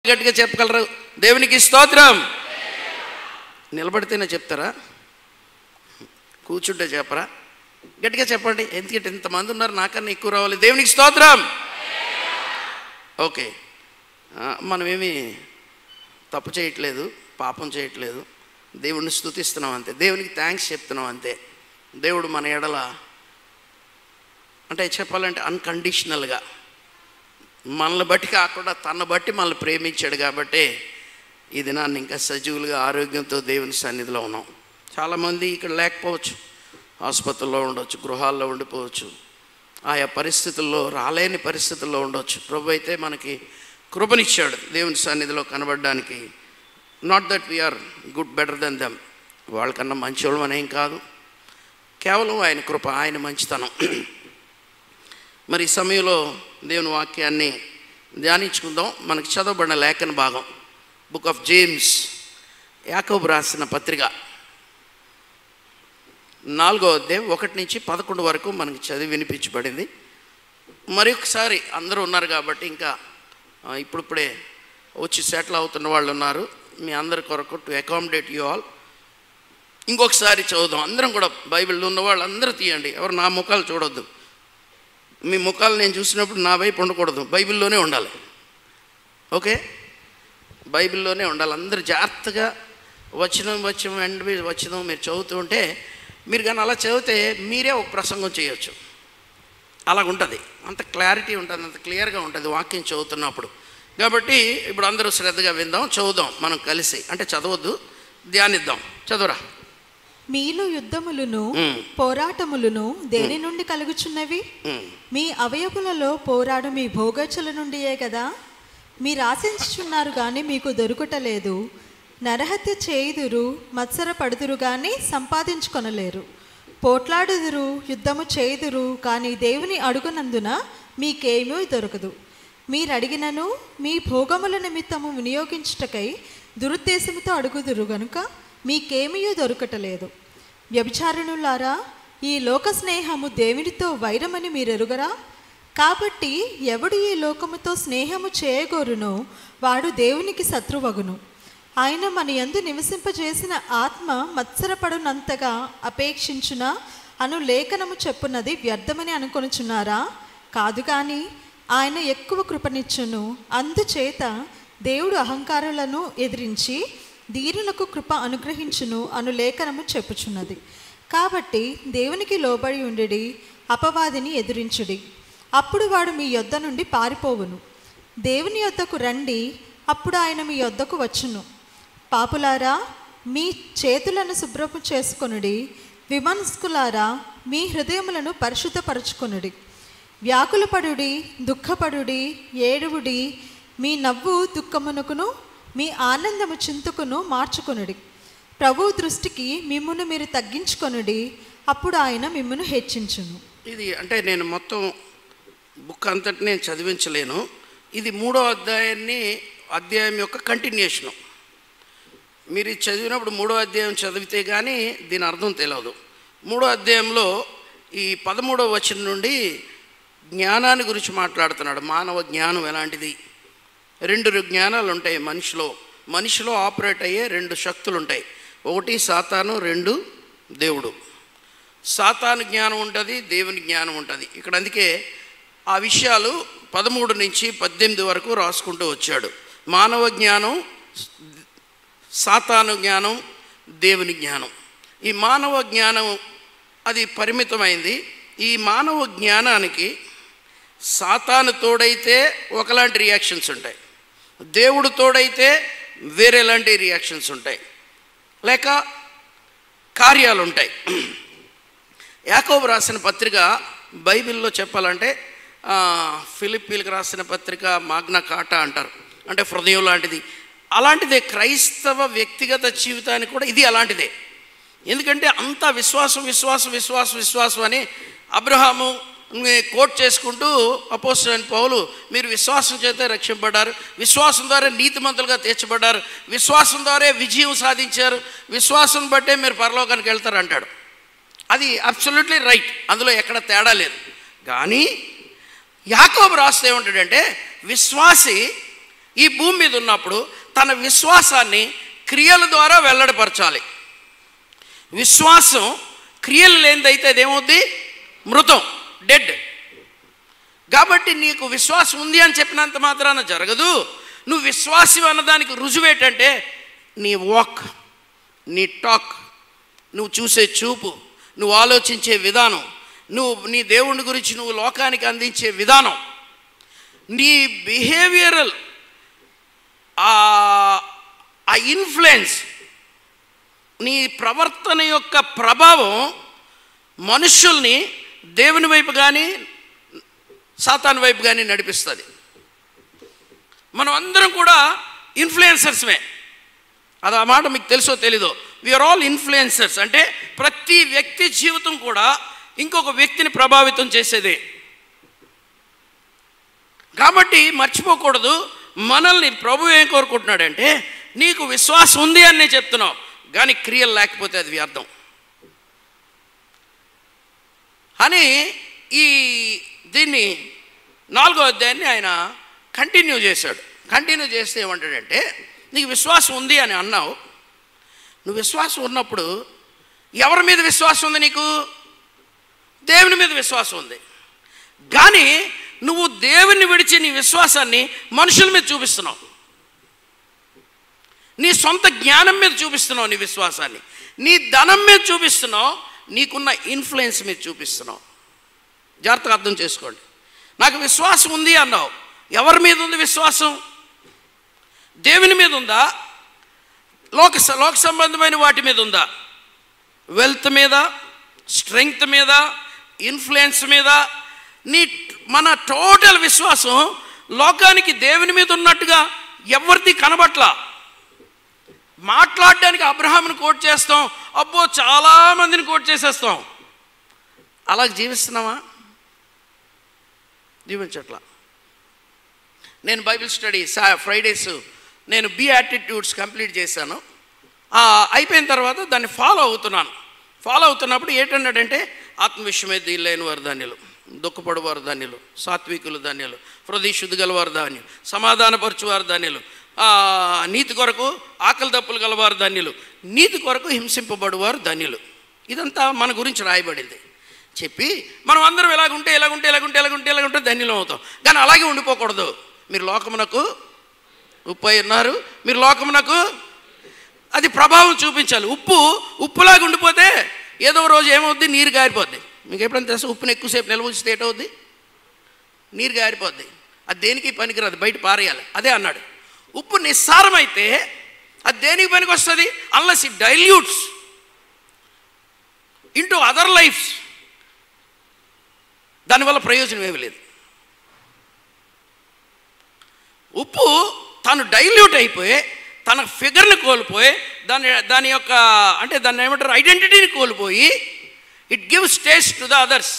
గట్టిగా చెప్పగలరు? దేవునికి స్తోత్రం. నిలబడితేనే చెప్తారా? కూర్చుంటే చెప్పరా? గట్టిగా చెప్పండి. ఎందుకంటే ఇంతమంది ఉన్నారు, నాకన్నా ఎక్కువ రావాలి. దేవునికి స్తోత్రం. ఓకే, మనమేమి తప్పు చేయట్లేదు, పాపం చేయట్లేదు, దేవుడిని స్తుతిస్తున్నాం అంతే, దేవునికి థ్యాంక్స్ చెప్తున్నాం అంతే. దేవుడు మన ఎడల అంటే చెప్పాలంటే అన్కండిషనల్గా మనల్ని బట్టి కాకుండా తన బట్టి మనల్ని ప్రేమించాడు కాబట్టి ఈ దినాన్ని ఇంకా సజీవులుగా ఆరోగ్యంతో దేవుని సన్నిధిలో ఉన్నాం. చాలామంది ఇక్కడ లేకపోవచ్చు, ఆసుపత్రుల్లో ఉండొచ్చు, గృహాల్లో ఉండిపోవచ్చు, ఆయా పరిస్థితుల్లో రాలేని పరిస్థితుల్లో ఉండొచ్చు. ప్రభు అయితే మనకి కృపనిచ్చాడు దేవుని సన్నిధిలో కనబడడానికి. Not that we are good better than them, వాళ్ళకన్నా మంచివాళ్ళం అనేం కాదు, కేవలం ఆయన కృప, ఆయన మంచితనం. మరి ఈ సమయంలో దేవుని వాక్యాన్ని ధ్యానించుకుందాం. మనకి చదవబడిన లేఖన భాగం బుక్ ఆఫ్ జేమ్స్, యాకోబు రాసిన పత్రిక 4వ అధ్యాయం 1 నుంచి 11 వరకు మనకి చదివి వినిపించబడింది. మరి ఒకసారి అందరూ ఉన్నారు కాబట్టి ఇంకా ఇప్పుడిప్పుడే వచ్చి సెటిల్ అవుతున్న వాళ్ళు ఉన్నారు, మీ అందరి కొరకు టు అకామిడేట్ యూ ఆల్ ఇంకొకసారి చదువుదాం. అందరం కూడా బైబిల్లో ఉన్న వాళ్ళు అందరూ తీయండి, ఎవరు నా ముఖాలు చూడొద్దు. మీ ముఖాలు నేను చూసినప్పుడు నా వైపు ఉండకూడదు, బైబిల్లోనే ఉండాలి. ఓకే, బైబిల్లోనే ఉండాలి. అందరూ జాగ్రత్తగా వచ్చిన మీరు చదువుతూ ఉంటే, మీరు కానీ అలా చదివితే మీరే ఒక ప్రసంగం చేయొచ్చు. అలాగుంటుంది, అంత క్లారిటీ ఉంటుంది, అంత క్లియర్గా ఉంటుంది వాక్యం చదువుతున్నప్పుడు. కాబట్టి ఇప్పుడు అందరూ శ్రద్ధగా విందాం, చదువుదాం మనం కలిసి. అంటే చదవద్దు, ధ్యానిద్దాం. చదువురా. మీలో యుద్ధములను పోరాటములను దేని నుండి కలుగుచున్నవి? మీ అవయవులలో పోరాడు మీ భోగచుల నుండియే కదా. మీరు ఆశించుచున్నారు కానీ మీకు దొరుకుటలేదు, నరహత్య చేయుదురు, మత్సర పడుదురు కానీ సంపాదించుకొనలేరు, పోట్లాడుదురు, యుద్ధము చేయుదురు కానీ దేవుని అడుగునందున మీకేమీ దొరకదు. మీరు అడిగినను మీ భోగముల నిమిత్తము వినియోగించుటకై దురుద్దేశముతో అడుగుదురు గనుక మీకేమీ దొరకటలేదు. వ్యభిచారిణులారా, ఈ లోక స్నేహము దేవునితో వైరమని మీరెరుగరా? కాబట్టి ఎవడు ఈ లోకముతో స్నేహము చేయగోరునో వాడు దేవునికి శత్రువగును. ఆయన మన యందు నివసింపజేసిన ఆత్మ మత్సరపడునంతగా అపేక్షించున అను లేఖనము చెప్పున్నది వ్యర్థమని అనుకొనుచున్నారా? కాదు కానీ ఆయన ఎక్కువ కృపనిచ్చును. అందుచేత దేవుడు అహంకారులను ఎదిరించి దీనులకు కృప అనుగ్రహించును అను లేఖనము చెప్పుచున్నది. కాబట్టి దేవునికి లోబడి ఉండి అపవాదిని ఎదిరించుడి, అప్పుడు వాడు మీ యొద్ద నుండి పారిపోవును. దేవుని యొద్దకు రండి, అప్పుడు ఆయన మీ యొద్దకు వచ్చును. పాపులారా, మీ చేతులను శుభ్రపు చేసుకొనుడి, విమనస్కులారా మీ హృదయములను పరిశుద్ధపరచుకొనుడి. వ్యాకులపడుడి, దుఃఖపడుడి, ఏడువుడి, మీ నవ్వు దుఃఖమునకును మీ ఆనందము చింతకును మార్చుకొనుడి. ప్రభు దృష్టికి మిమ్మును మీరు తగ్గించుకొనుడి, అప్పుడు ఆయన మిమ్మును హెచ్చించును. ఇది అంటే నేను మొత్తం బుక్ అంతటి నేను చదివించలేను. ఇది 3వ అధ్యాయం యొక్క కంటిన్యూషను. మీరు చదివినప్పుడు 3వ అధ్యాయం చదివితే కానీ దీని అర్థం తెలియదు. 3వ అధ్యాయంలో ఈ 13వ వచనం నుండి జ్ఞానాన్ని గురించి మాట్లాడుతున్నాడు. మానవ జ్ఞానం ఎలాంటిది? 2 జ్ఞానాలు ఉంటాయి మనిషిలో ఆపరేట్ అయ్యే 2 శక్తులు ఉంటాయి. 1 సాతాను, 2 దేవుడు. సాతాను జ్ఞానం ఉంటుంది, దేవుని జ్ఞానం ఉంటుంది. ఇక్కడ అందుకే ఆ విషయాలు 13 నుంచి 18 వరకు రాసుకుంటూ వచ్చాడు. మానవ జ్ఞానం, సాతాను జ్ఞానం, దేవుని జ్ఞానం. ఈ మానవ జ్ఞానం అది పరిమితమైంది. ఈ మానవ జ్ఞానానికి సాతాను తోడైతే ఒకలాంటి రియాక్షన్స్ ఉంటాయి, దేవుడు తోడైతే వేరేలాంటి రియాక్షన్స్ ఉంటాయి, లేక కార్యాలు ఉంటాయి. యాకోబు రాసిన పత్రిక బైబిల్లో చెప్పాలంటే ఫిలిప్పీలకు రాసిన పత్రిక మాగ్నా కాటా అంటారు, అంటే హృదయం లాంటిది. అలాంటిదే క్రైస్తవ వ్యక్తిగత జీవితానికి కూడా ఇది అలాంటిదే. ఎందుకంటే అంతా విశ్వాసం విశ్వాసం విశ్వాసం విశ్వాసం అని అబ్రహాము కోట్ చేసుకుంటూ అపోస్తలుడైన పౌలు మీరు విశ్వాసం చేత రక్షింపబడ్డారు, విశ్వాసం ద్వారా నీతిమంతులుగా తీర్చబడ్డారు, విశ్వాసం ద్వారా విజయం సాధించారు, విశ్వాసం బట్టే మీరు పరలోకానికి వెళ్తారు అంటాడు. అది అబ్సల్యూట్లీ రైట్, అందులో ఎక్కడ తేడా లేదు. కానీ యాకోబు రాస్తే ఏమంటాడంటే విశ్వాసి ఈ భూమి మీద ఉన్నప్పుడు తన విశ్వాసాన్ని క్రియల ద్వారా వెల్లడిపరచాలి. విశ్వాసం క్రియలు లేనిదైతే అదేమవుద్ది? మృతం, డెడ్. కాబట్టి నీకు విశ్వాసం ఉంది అని చెప్పినంత మాత్రాన జరగదు. నువ్వు విశ్వాసం అన్నదానికి రుజువు ఏంటంటే నీ వాక్, నీ టాక్, నువ్వు చూసే చూపు, నువ్వు ఆలోచించే విధానం, నీ దేవుని గురించి నువ్వు లోకానికి అందించే విధానం, నీ బిహేవియరల్ ఆ ఇన్ఫ్లుయెన్స్, నీ ప్రవర్తన యొక్క ప్రభావం మనుషుల్ని దేవుని వైపు కానీ సాతాను వైపు కానీ నడిపిస్తుంది. మనం అందరం కూడా ఇన్ఫ్లుయెన్సర్స్మే. అది ఆ మాట మీకు తెలుసో తెలీదో, వీఆర్ ఆల్ ఇన్ఫ్లుయెన్సర్స్. అంటే ప్రతి వ్యక్తి జీవితం కూడా ఇంకొక వ్యక్తిని ప్రభావితం చేసేదే. కాబట్టి మర్చిపోకూడదు, మనల్ని ప్రభు ఏం కోరుకుంటున్నాడంటే నీకు విశ్వాసం ఉంది అని నేను చెప్తున్నావు, కానీ క్రియలు లేకపోతే అది వ్యర్థం అని దీన్ని 4వ అధ్యాయాన్ని ఆయన కంటిన్యూ చేశాడు. కంటిన్యూ చేస్తే ఏమంటాడంటే నీకు విశ్వాసం ఉంది అని అన్నావు. నువ్వు విశ్వాసం ఉన్నప్పుడు ఎవరి మీద విశ్వాసం ఉంది? నీకు దేవుని మీద విశ్వాసం ఉంది. కానీ నువ్వు దేవుని విడిచి నీ విశ్వాసాన్ని మనుషుల మీద చూపిస్తున్నావు, నీ సొంత జ్ఞానం మీద చూపిస్తున్నావు, నీ విశ్వాసాన్ని నీ ధనం మీద చూపిస్తున్నావు, నీకున్న ఇన్ఫ్లుయెన్స్ మీద చూపిస్తున్నావు. జాగ్రత్తగా అర్థం చేసుకోండి. నాకు విశ్వాసం ఉంది అన్నావు, ఎవరి మీద ఉంది విశ్వాసం? దేవుని మీద ఉందా? లోక సంబంధమైన వాటి మీద ఉందా? వెల్త్ మీద, స్ట్రెంగ్త్ మీద, ఇన్ఫ్లుయెన్స్ మీద? మన టోటల్ విశ్వాసం లోకానికి దేవుని మీద ఉన్నట్టుగా ఎవరిది కనబట్లా. మాట్లాడడానికి అబ్రహాముని కోట్ చేస్తాం, అబ్బో చాలామందిని కోట్ చేసేస్తాం. అలా జీవిస్తున్నావా? జీవించట్లా. నేను బైబిల్ స్టడీ ఫ్రైడేస్ నేను బియాటిట్యూడ్స్ కంప్లీట్ చేశాను. అయిపోయిన తర్వాత దాన్ని ఫాలో అవుతున్నప్పుడు ఏంటన్నాడంటే ఆత్మవిషయమే దీనిలేని వారు ధన్యులు, దుఃఖపడు వారు ధన్యులు, సాత్వికులు ధన్యులు, హృదయ శుద్ధి గలవారు ధన్యులు, సమాధానపరచువారు ధన్యులు, నీతి కొరకు ఆకలి దప్పులు గలవారు ధన్యులు, నీతి కొరకు హింసింపబడువారు ధన్యులు. ఇదంతా మన గురించి రాయబడింది. చెప్పి మనం అందరం ఎలాగుంటే ధన్యులం అవుతాం. కానీ అలాగే ఉండిపోకూడదు. మీరు లోకమునకు ఉప్పు ఉన్నారు, మీరు లోకమునకు అది ప్రభావం చూపించాలి. ఉప్పులాగా ఉండిపోతే ఏదో రోజు ఏమవుద్ది? నీరు గారిపోద్ది. మీకు ఎప్పుడైనా తెలుసు, ఉప్పుని ఎక్కువసేపు నిల్వ ఉంచితే ఏటవుద్ది? నీరు గారిపోద్ది. అది దేనికి పనికిరాదు, బయట పారేయాలి. అదే అన్నాడు. ఉప్పు నిస్సారమైతే అది దేనికి పనికి వస్తుంది? Unless it dilutes into other lives, దానివల్ల ప్రయోజనం ఏమీ లేదు. ఉప్పు తను డైల్యూట్ అయిపోయి తన ఫిగర్ని కోల్పోయి దాని యొక్క అంటే దాన్ని ఏమంటారు ఐడెంటిటీని కోల్పోయి it gives taste to the others.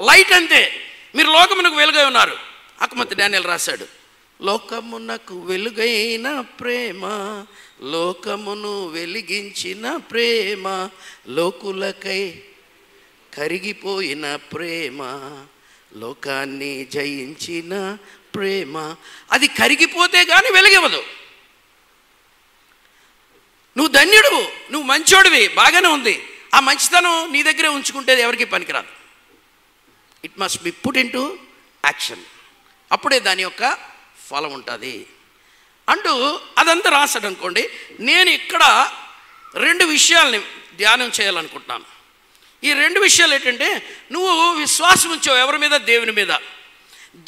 Light అంతే. మీరు లోకమునకు వెలుగై ఉన్నారు. అకమతి డానియల్ రాశాడు, లోకమునకు వెలుగైన ప్రేమ, లోకమును వెలిగించిన ప్రేమ, లోకులకై కరిగిపోయిన ప్రేమ, లోకాన్ని జయించిన ప్రేమ. అది కరిగిపోతే కానీ వెలుగివ్వదు. నువ్వు ధన్యుడు, నువ్వు మంచోడివి, బాగానే ఉంది. ఆ మంచితనం నీ దగ్గరే ఉంచుకుంటే ఎవరికి పనికిరాదు. It must be put in to action. అప్పుడే దాని యొక్క ఫలం ఉంటుంది అంటూ అదంతా రాశాడు అనుకోండి. నేను ఇక్కడ 2 విషయాల్ని ధ్యానం చేయాలనుకుంటున్నాను. ఈ 2 విషయాలు ఏంటంటే, నువ్వు విశ్వాసం ఉంచావు ఎవరి మీద? దేవుని మీద.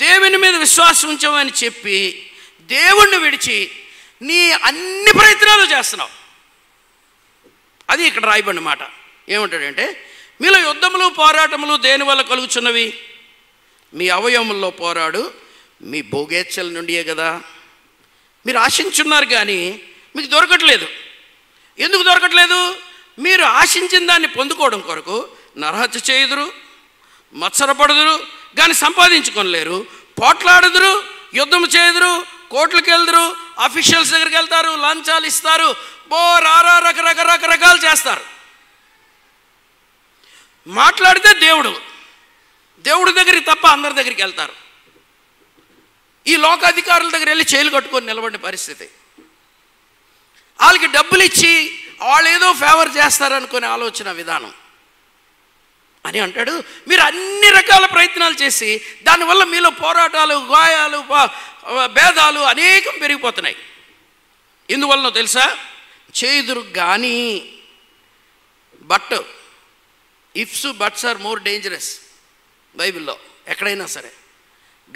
దేవుని మీద విశ్వాసం ఉంచావని చెప్పి దేవుణ్ణి విడిచి నీ అన్ని ప్రయత్నాలు చేస్తున్నావు. అది ఇక్కడ రాయబడిన మాట. ఏమంటాడంటే, మీలో యుద్ధములు పోరాటములు దేని వల్ల కలుగుచున్నవి? మీ అవయవముల్లో పోరాడు మీ భోగేచ్ఛల నుండియే కదా. మీరు ఆశించున్నారు కానీ మీకు దొరకట్లేదు. ఎందుకు దొరకట్లేదు? మీరు ఆశించిన దాన్ని పొందుకోవడం కొరకు నరహత్య చేయుదురు, మత్సరపడుదురు, కానీ సంపాదించుకోలేరు, పోట్లాడుదురు, యుద్ధం చేయుదురు, కోర్టులకు వెళ్దురు, అఫీషియల్స్ దగ్గరికి వెళ్తారు, లంచాలు ఇస్తారు, రకరకాలు చేస్తారు. మాట్లాడితే దేవుడి దగ్గరికి తప్ప అందరి దగ్గరికి వెళ్తారు. ఈ లోకాధికారుల దగ్గర వెళ్ళి చేతులు కట్టుకొని నిలబడిన పరిస్థితి. వాళ్ళకి డబ్బులు ఇచ్చి వాళ్ళు ఏదో ఫేవర్ చేస్తారనుకునే ఆలోచన విధానం అని అంటాడు. మీరు అన్ని రకాల ప్రయత్నాలు చేసి దానివల్ల మీలో పోరాటాలు, గాయాలు, భేదాలు అనేకం పెరిగిపోతున్నాయి. ఎందువలనో తెలుసా? చేదురు కానీ, but ifs buts are more dangerous బైబిల్లో ఎక్కడైనా సరే.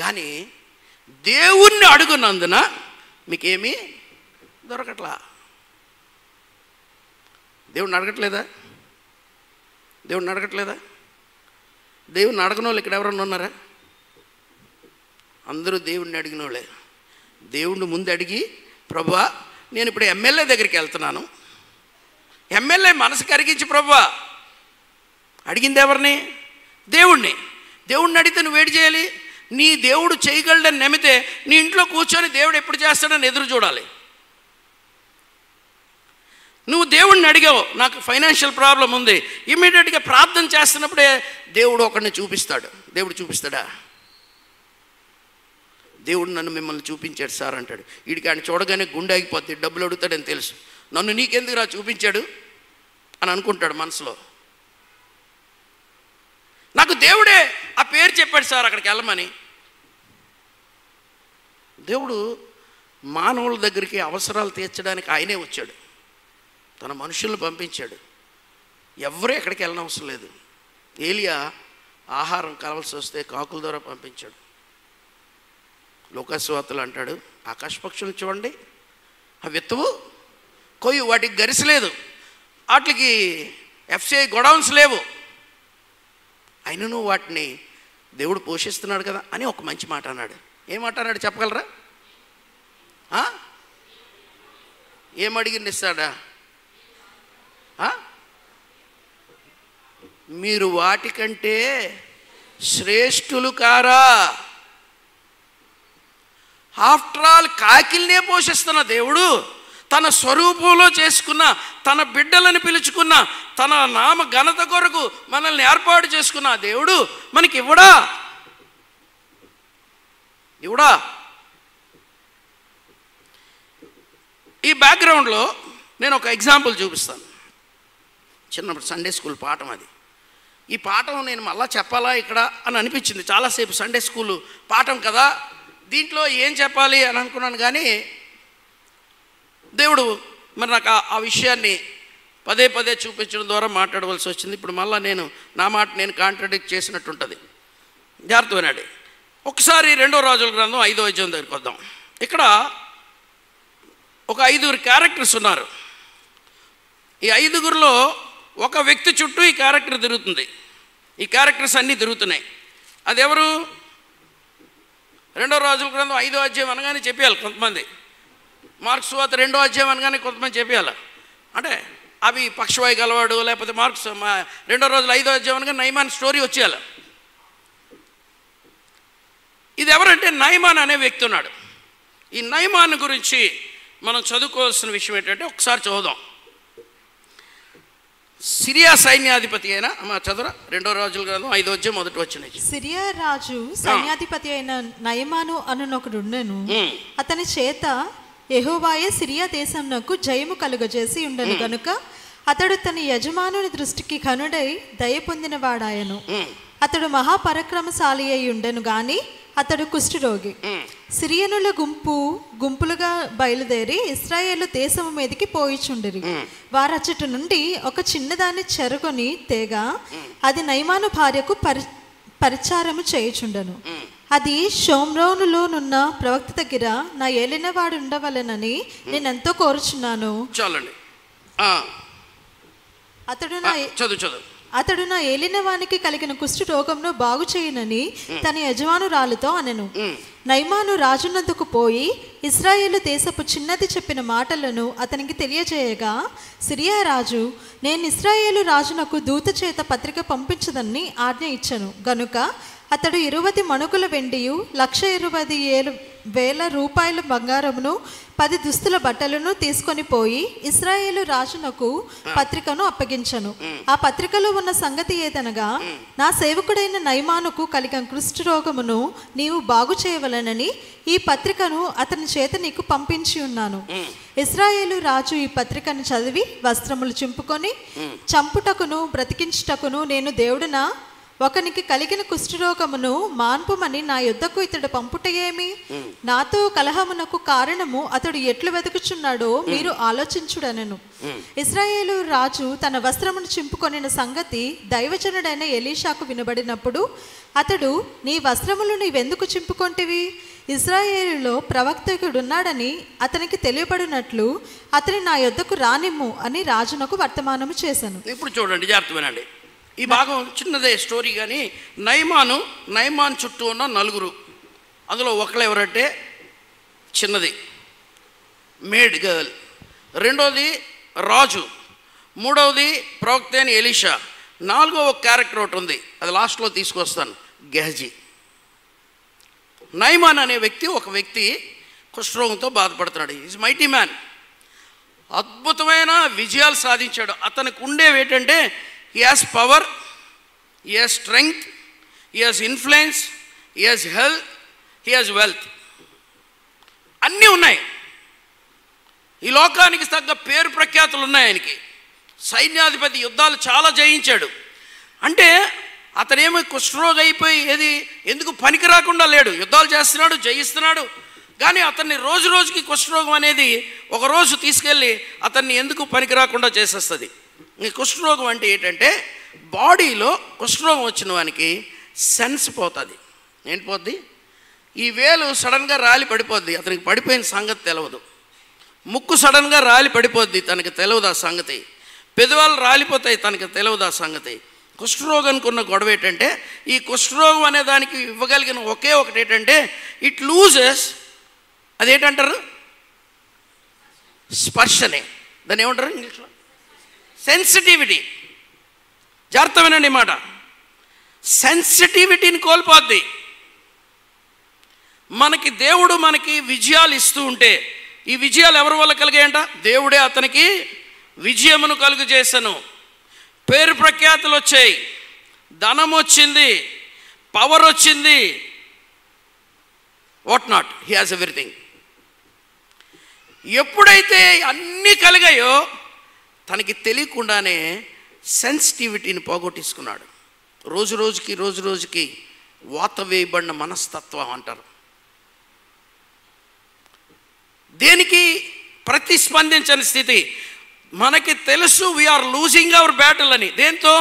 కానీ దేవుణ్ణి అడుగున్నందున మీకేమీ దొరకట్లా. దేవుణ్ణి అడగట్లేదా? దేవుణ్ణి అడగట్లేదా? దేవుణ్ణి అడగని వాళ్ళు ఇక్కడ ఎవరన్నా ఉన్నారా? అందరూ దేవుణ్ణి అడిగిన వాళ్ళే. దేవుణ్ణి ముందు అడిగి, ప్రభువా నేను ఇప్పుడు ఎమ్మెల్యే దగ్గరికి వెళ్తున్నాను, ఎమ్మెల్యే మనసు కరిగించి ప్రభువా. అడిగింది ఎవరిని? దేవుణ్ణి. దేవుణ్ణి అడిగితే నువ్వు వేడి చేయాలి. నీ దేవుడు చేయగలడని నమ్మితే నీ ఇంట్లో కూర్చొని దేవుడు ఎప్పుడు చేస్తాడని ఎదురు చూడాలి. నువ్వు దేవుణ్ణి అడిగావు, నాకు ఫైనాన్షియల్ ప్రాబ్లం ఉంది, ఇమ్మీడియట్గా ప్రార్థన చేస్తున్నప్పుడే దేవుడు ఒకరిని చూపిస్తాడు. దేవుడు చూపిస్తాడా? దేవుడు నన్ను మిమ్మల్ని చూపించాడు సార్ అంటాడు. వీడికి ఆయన చూడగానే గుండె ఆగిపోద్ది, డబ్బులు అడుగుతాడని తెలుసు. నన్ను నీకెందుకు రా చూపించాడు అని అనుకుంటాడు మనసులో. నాకు దేవుడే ఆ పేరు చెప్పాడు సార్ అక్కడికి వెళ్ళమని. దేవుడు మానవుల దగ్గరికి అవసరాలు తీర్చడానికి ఆయనే వచ్చాడు, తన మనుషులను పంపించాడు. ఎవరూ ఎక్కడికి వెళ్ళనవసరం లేదు. ఏలియా ఆహారం కావాల్సి వస్తే కాకుల ద్వారా పంపించాడు. లోకాసువార్తలు అంటాడు, ఆకాశ పక్షులు చూడండి, అవి ఎత్తువు కొయ్యి, వాటికి గరిసలేదు, వాటికి ఎఫ్సిఐ గొడౌన్స్ లేవు, అయినను వాటిని దేవుడు పోషిస్తున్నాడు కదా అని ఒక మంచి మాట అన్నాడు. ఏమాట అన్నాడు చెప్పగలరా? ఏమడిగింది ఇస్తాడా? మీరు వాటికంటే శ్రేష్ఠులు కారా? ఆఫ్టర్ ఆల్ కాకిల్నే పోషిస్తున్న దేవుడు, తన స్వరూపంలో చేసుకున్న, తన బిడ్డలను పిలుచుకున్న, తన నామ ఘనత కొరకు మనల్ని ఏర్పాటు చేసుకున్న దేవుడు మనకి ఇవ్వడా? ఈ బ్యాక్గ్రౌండ్లో నేను ఒక ఎగ్జాంపుల్ చూపిస్తాను. చిన్నప్పుడు సండే స్కూల్ పాఠం అది. ఈ పాఠం నేను మళ్ళా చెప్పాలా ఇక్కడ అని అనిపించింది. చాలాసేపు సండే స్కూల్ పాఠం కదా, దీంట్లో ఏం చెప్పాలి అని అనుకున్నాను. కానీ దేవుడు మరి నాకు ఆ విషయాన్ని పదే పదే చూపించడం ద్వారా మాట్లాడవలసి వచ్చింది. ఇప్పుడు మళ్ళీ నేను నా మాట నేను కాంట్రడిక్ట్ చేసినట్టు ఉంటుంది. జాగ్రత్త వినండి. ఒకసారి 2వ రాజుల గ్రంథం 5వ అధ్యాయం దగ్గరికి వద్దాం. ఇక్కడ ఒక 5 క్యారెక్టర్స్ ఉన్నారు. ఈ 5గురిలో ఒక వ్యక్తి చుట్టూ ఈ క్యారెక్టర్ తిరుగుతుంది. ఈ క్యారెక్టర్స్ అన్నీ తిరుగుతున్నాయి. అది ఎవరు? 2వ రాజుల గ్రంథం 5వ అధ్యాయం అనగానే చెప్పేయాలి కొంతమంది. మార్క్స్ వార్త 2వ అధ్యాయం అనగానే కొంతమంది చెప్పేయాలి. అంటే అవి పక్షవాయు గలవాడు, లేకపోతే మార్క్స్ 2వ రోజులు 5వ అధ్యాయం అనగా నయమాన్ స్టోరీ వచ్చేయాలి. ఇది ఎవరంటే నయమాన్ అనే వ్యక్తి ఉన్నాడు. ఈ నయమాన్ గురించి మనం చదువుకోవాల్సిన విషయం ఏంటంటే ఒకసారి చదువుదాం. సిరియా సైన్యాధిపతి అయిన చదువురా 2వ రాజుల గ్రంథం 5వ అధ్యాయం 1వ వచనం. సిరియా రాజు సైన్యాధిపతి అయిన నయమాను అనునొకడుండెను. అతని చేత యెహోవాయే సిరియా దేశమునకు జయము కలుగజేసి ఉండను గనుక అతడు తన యజమానుని దృష్టికి ఘనుడై దయ పొందిన వాడాయను. అతడు మహాపరాక్రమశాలి అయి ఉండెను గాని అతడు కుష్ఠరోగి. సిరియనుల గుంపులుగా బయలుదేరి ఇశ్రాయేలు దేశము మీదకి పోయిచుండిరి. వారచ్చటి నుండి ఒక చిన్నదాన్ని చెరగొని తేగా అది నయమాను భార్యకు పరిచారము చేయుచుండెను. అది షోమ్రోనులోనున్న ప్రవక్త దగ్గర నా ఏలినవాడు ఉండవలెనని నేనెంతో కోరుచున్నాను. చాలండి. అతడు నా ఏలినవానికి కలిగిన కుష్ఠ రోగంను బాగు చేయనని తన యజమానురాలుతో అనెను. నయమాను రాజునందుకు పోయి ఇశ్రాయేలు దేశపు చిన్నది చెప్పిన మాటలను అతనికి తెలియజేయగా సిరియా రాజు, నేను ఇశ్రాయేలు రాజునకు దూత చేత పత్రిక పంపించదని ఆజ్ఞ ఇచ్చెను గనుక అతడు 20 మణుగుల వెండియు 120,000 10,000 రూపాయల బంగారమును 10 దుస్తుల బట్టలను తీసుకొని పోయి ఇశ్రాయేలు రాజునకు పత్రికను అప్పగించను. ఆ పత్రికలో ఉన్న సంగతి ఏదనగా, నా సేవకుడైన నయమానుకు కలిగిన కుష్ఠరోగమును నీవు బాగు చేయవలనని ఈ పత్రికను అతని చేత నీకు పంపించి ఉన్నాను. ఇశ్రాయేలు రాజు ఈ పత్రికను చదివి వస్త్రములు చింపుకొని, చంపుటకును బ్రతికించుటకును నేను దేవుడునా? ఒకనికి కలిగిన కుష్ఠరోగమును మాన్పుమని నా యొద్దకు ఇతడు పంపుట ఏమి? నాతో కలహమునకు కారణము అతడు ఎట్లు వెతుకుచున్నాడో మీరు ఆలోచించుడనెను. ఇశ్రాయేలు రాజు తన వస్త్రమును చింపుకొనిన సంగతి దైవజనుడైన ఎలీషాకు వినబడినప్పుడు అతడు, నీ వస్త్రములు నీవెందుకు చింపుకొంటివి? ఇశ్రాయేలులో ప్రవక్తకుడున్నాడని అతనికి తెలియబడినట్లు అతని నా యొద్దకు రానిమ్ము అని రాజునకు వర్తమానము చేశాను. ఇప్పుడు చూడండి, జాగ్రత్త వినండి. ఈ భాగం చిన్నదే స్టోరీ, కానీ నయమాన్ చుట్టూ ఉన్న 4, అందులో ఒకళ్ళు ఎవరంటే చిన్నది మేడ్ గర్ల్, రెండోది రాజు, మూడవది ప్రవక్త అయిన ఎలీషా, 4వ ఒక క్యారెక్టర్ ఒకటి ఉంది, అది లాస్ట్లో తీసుకొస్తాను, గెహజీ. నయమాన్ అనే వ్యక్తి ఒక వ్యక్తి కుష్ఠరోగంతో బాధపడుతున్నాడు. ఈజ్ మైటీ మ్యాన్, అద్భుతమైన విజయాలు సాధించాడు. అతనికి ఉండేవి ఏంటంటే, he has power, he has strength, he has influence, he has health, he has wealth. అన్నీ ఉన్నాయి. ఈ లోకానికి తగ్గ పేరు ప్రఖ్యాతులు ఉన్నాయి ఆయనకి. సైన్యాధిపతి, యుద్ధాలు చాలా జయించాడు. అంటే అతనేమో కుష్ఠరోగి అయిపోయి ఎందుకు పనికి రాకుండా లేడు. యుద్ధాలు చేస్తున్నాడు, జయిస్తున్నాడు. కానీ అతన్ని రోజు రోజుకి కుష్ఠరోగం అనేది ఒకరోజు తీసుకెళ్ళి అతన్ని ఎందుకు పనికి రాకుండా చేసేస్తుంది. ఈ కుష్ఠరోగం అంటే ఏంటంటే, బాడీలో కుష్ఠరోగం వచ్చిన వానికి సెన్స్ పోతుంది. ఏంటి పోద్ది? ఈ వేలు సడన్గా రాలి పడిపోద్ది, అతనికి పడిపోయిన సంగతి తెలియదు. ముక్కు సడన్గా రాలి పడిపోద్ది, తనకి తెలియదు ఆ సంగతి. పెదవాళ్ళు రాలిపోతాయి, తనకి తెలియదు ఆ సంగతి. కుష్ఠరోగానికి ఉన్న గొడవ ఏంటంటే, ఈ కుష్ఠరోగం అనే దానికి ఇవ్వగలిగిన ఒకే ఒకటి ఏంటంటే, ఇట్ లూజెస్, అదేంటంటారు, స్పర్శనే. దాన్ని ఏమంటారు ఇంగ్లీష్లో? సెన్సిటివిటీ. జాగ్రత్త వినండి మాట, సెన్సిటివిటీని కోల్పోద్ది. దేవుడు మనకి విజయాలు ఇస్తూ ఉంటే, ఈ విజయాలు ఎవరి వల్ల కలిగాయంట? దేవుడే అతనికి విజయమును కలుగు చేశాను. పేరు ప్రఖ్యాతులు వచ్చాయి, ధనం వచ్చింది, పవర్ వచ్చింది, what not, he has everything. ఎప్పుడైతే అన్నీ కలిగాయో తనకి తెలియకుండానే సెన్సిటివిటీని పోగొట్టేసుకున్నాడు. రోజు రోజుకి వాత వేయబడిన మనస్తత్వం అంటారు. దేనికి ప్రతిస్పందించని స్థితి. మనకి తెలుసు వీఆర్ లూజింగ్ అవర్ బ్యాటిల్ అని. దేంతో?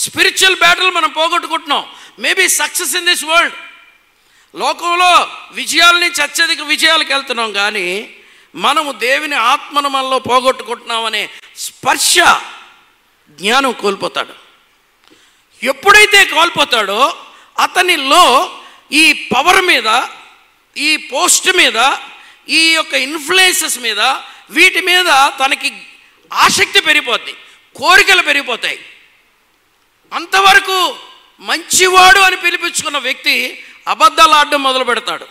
స్పిరిచువల్ బ్యాటిల్ మనం పోగొట్టుకుంటున్నాం. Maybe success in this world, లోకంలో విజయాల నుంచి అత్యధిక విజయాలకు వెళ్తున్నాం, కానీ మనము దేవుని ఆత్మను మనలో పోగొట్టుకుంటున్నామనే స్పర్శ జ్ఞానం కోల్పోతాడు. ఎప్పుడైతే కోల్పోతాడో అతనిలో ఈ పవర్ మీద, ఈ పోస్ట్ మీద, ఈ యొక్క ఇన్ఫ్లుయెన్సెస్ మీద, వీటి మీద తనకి ఆసక్తి పెరిగిపోద్ది, కోరికలు పెరిగిపోతాయి. అంతవరకు మంచివాడు అని పిలిపించుకున్న వ్యక్తి అబద్ధాలు ఆడడం మొదలు పెడతాడు,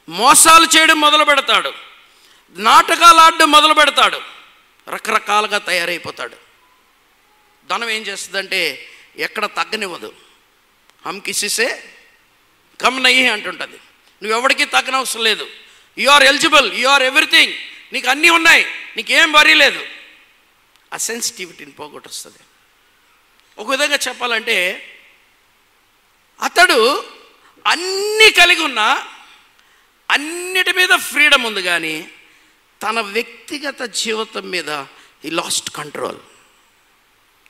మోసాలు చేయడం మొదలు పెడతాడు, నాటకాలు ఆడడం మొదలు పెడతాడు, రకరకాలుగా తయారైపోతాడు. ధనం ఏం చేస్తుందంటే ఎక్కడ తగ్గనివ్వదు. హమ్ కిసిసే కమ్ నయ్యి అంటుంటుంది. నువ్వెవడికి తగ్గనవసరం లేదు. You are eligible, you are everything, నీకు అన్నీ ఉన్నాయి, నీకేం వరీ లేదు. ఆ సెన్సిటివిటీని పోగొట్టొస్తుంది. ఒక విధంగా చెప్పాలంటే అతడు అన్నీ కలిగి ఉన్నా అన్నిటి మీద ఫ్రీడమ్ ఉంది, కానీ తన వ్యక్తిగత జీవితం మీద హీ లాస్ట్ కంట్రోల్.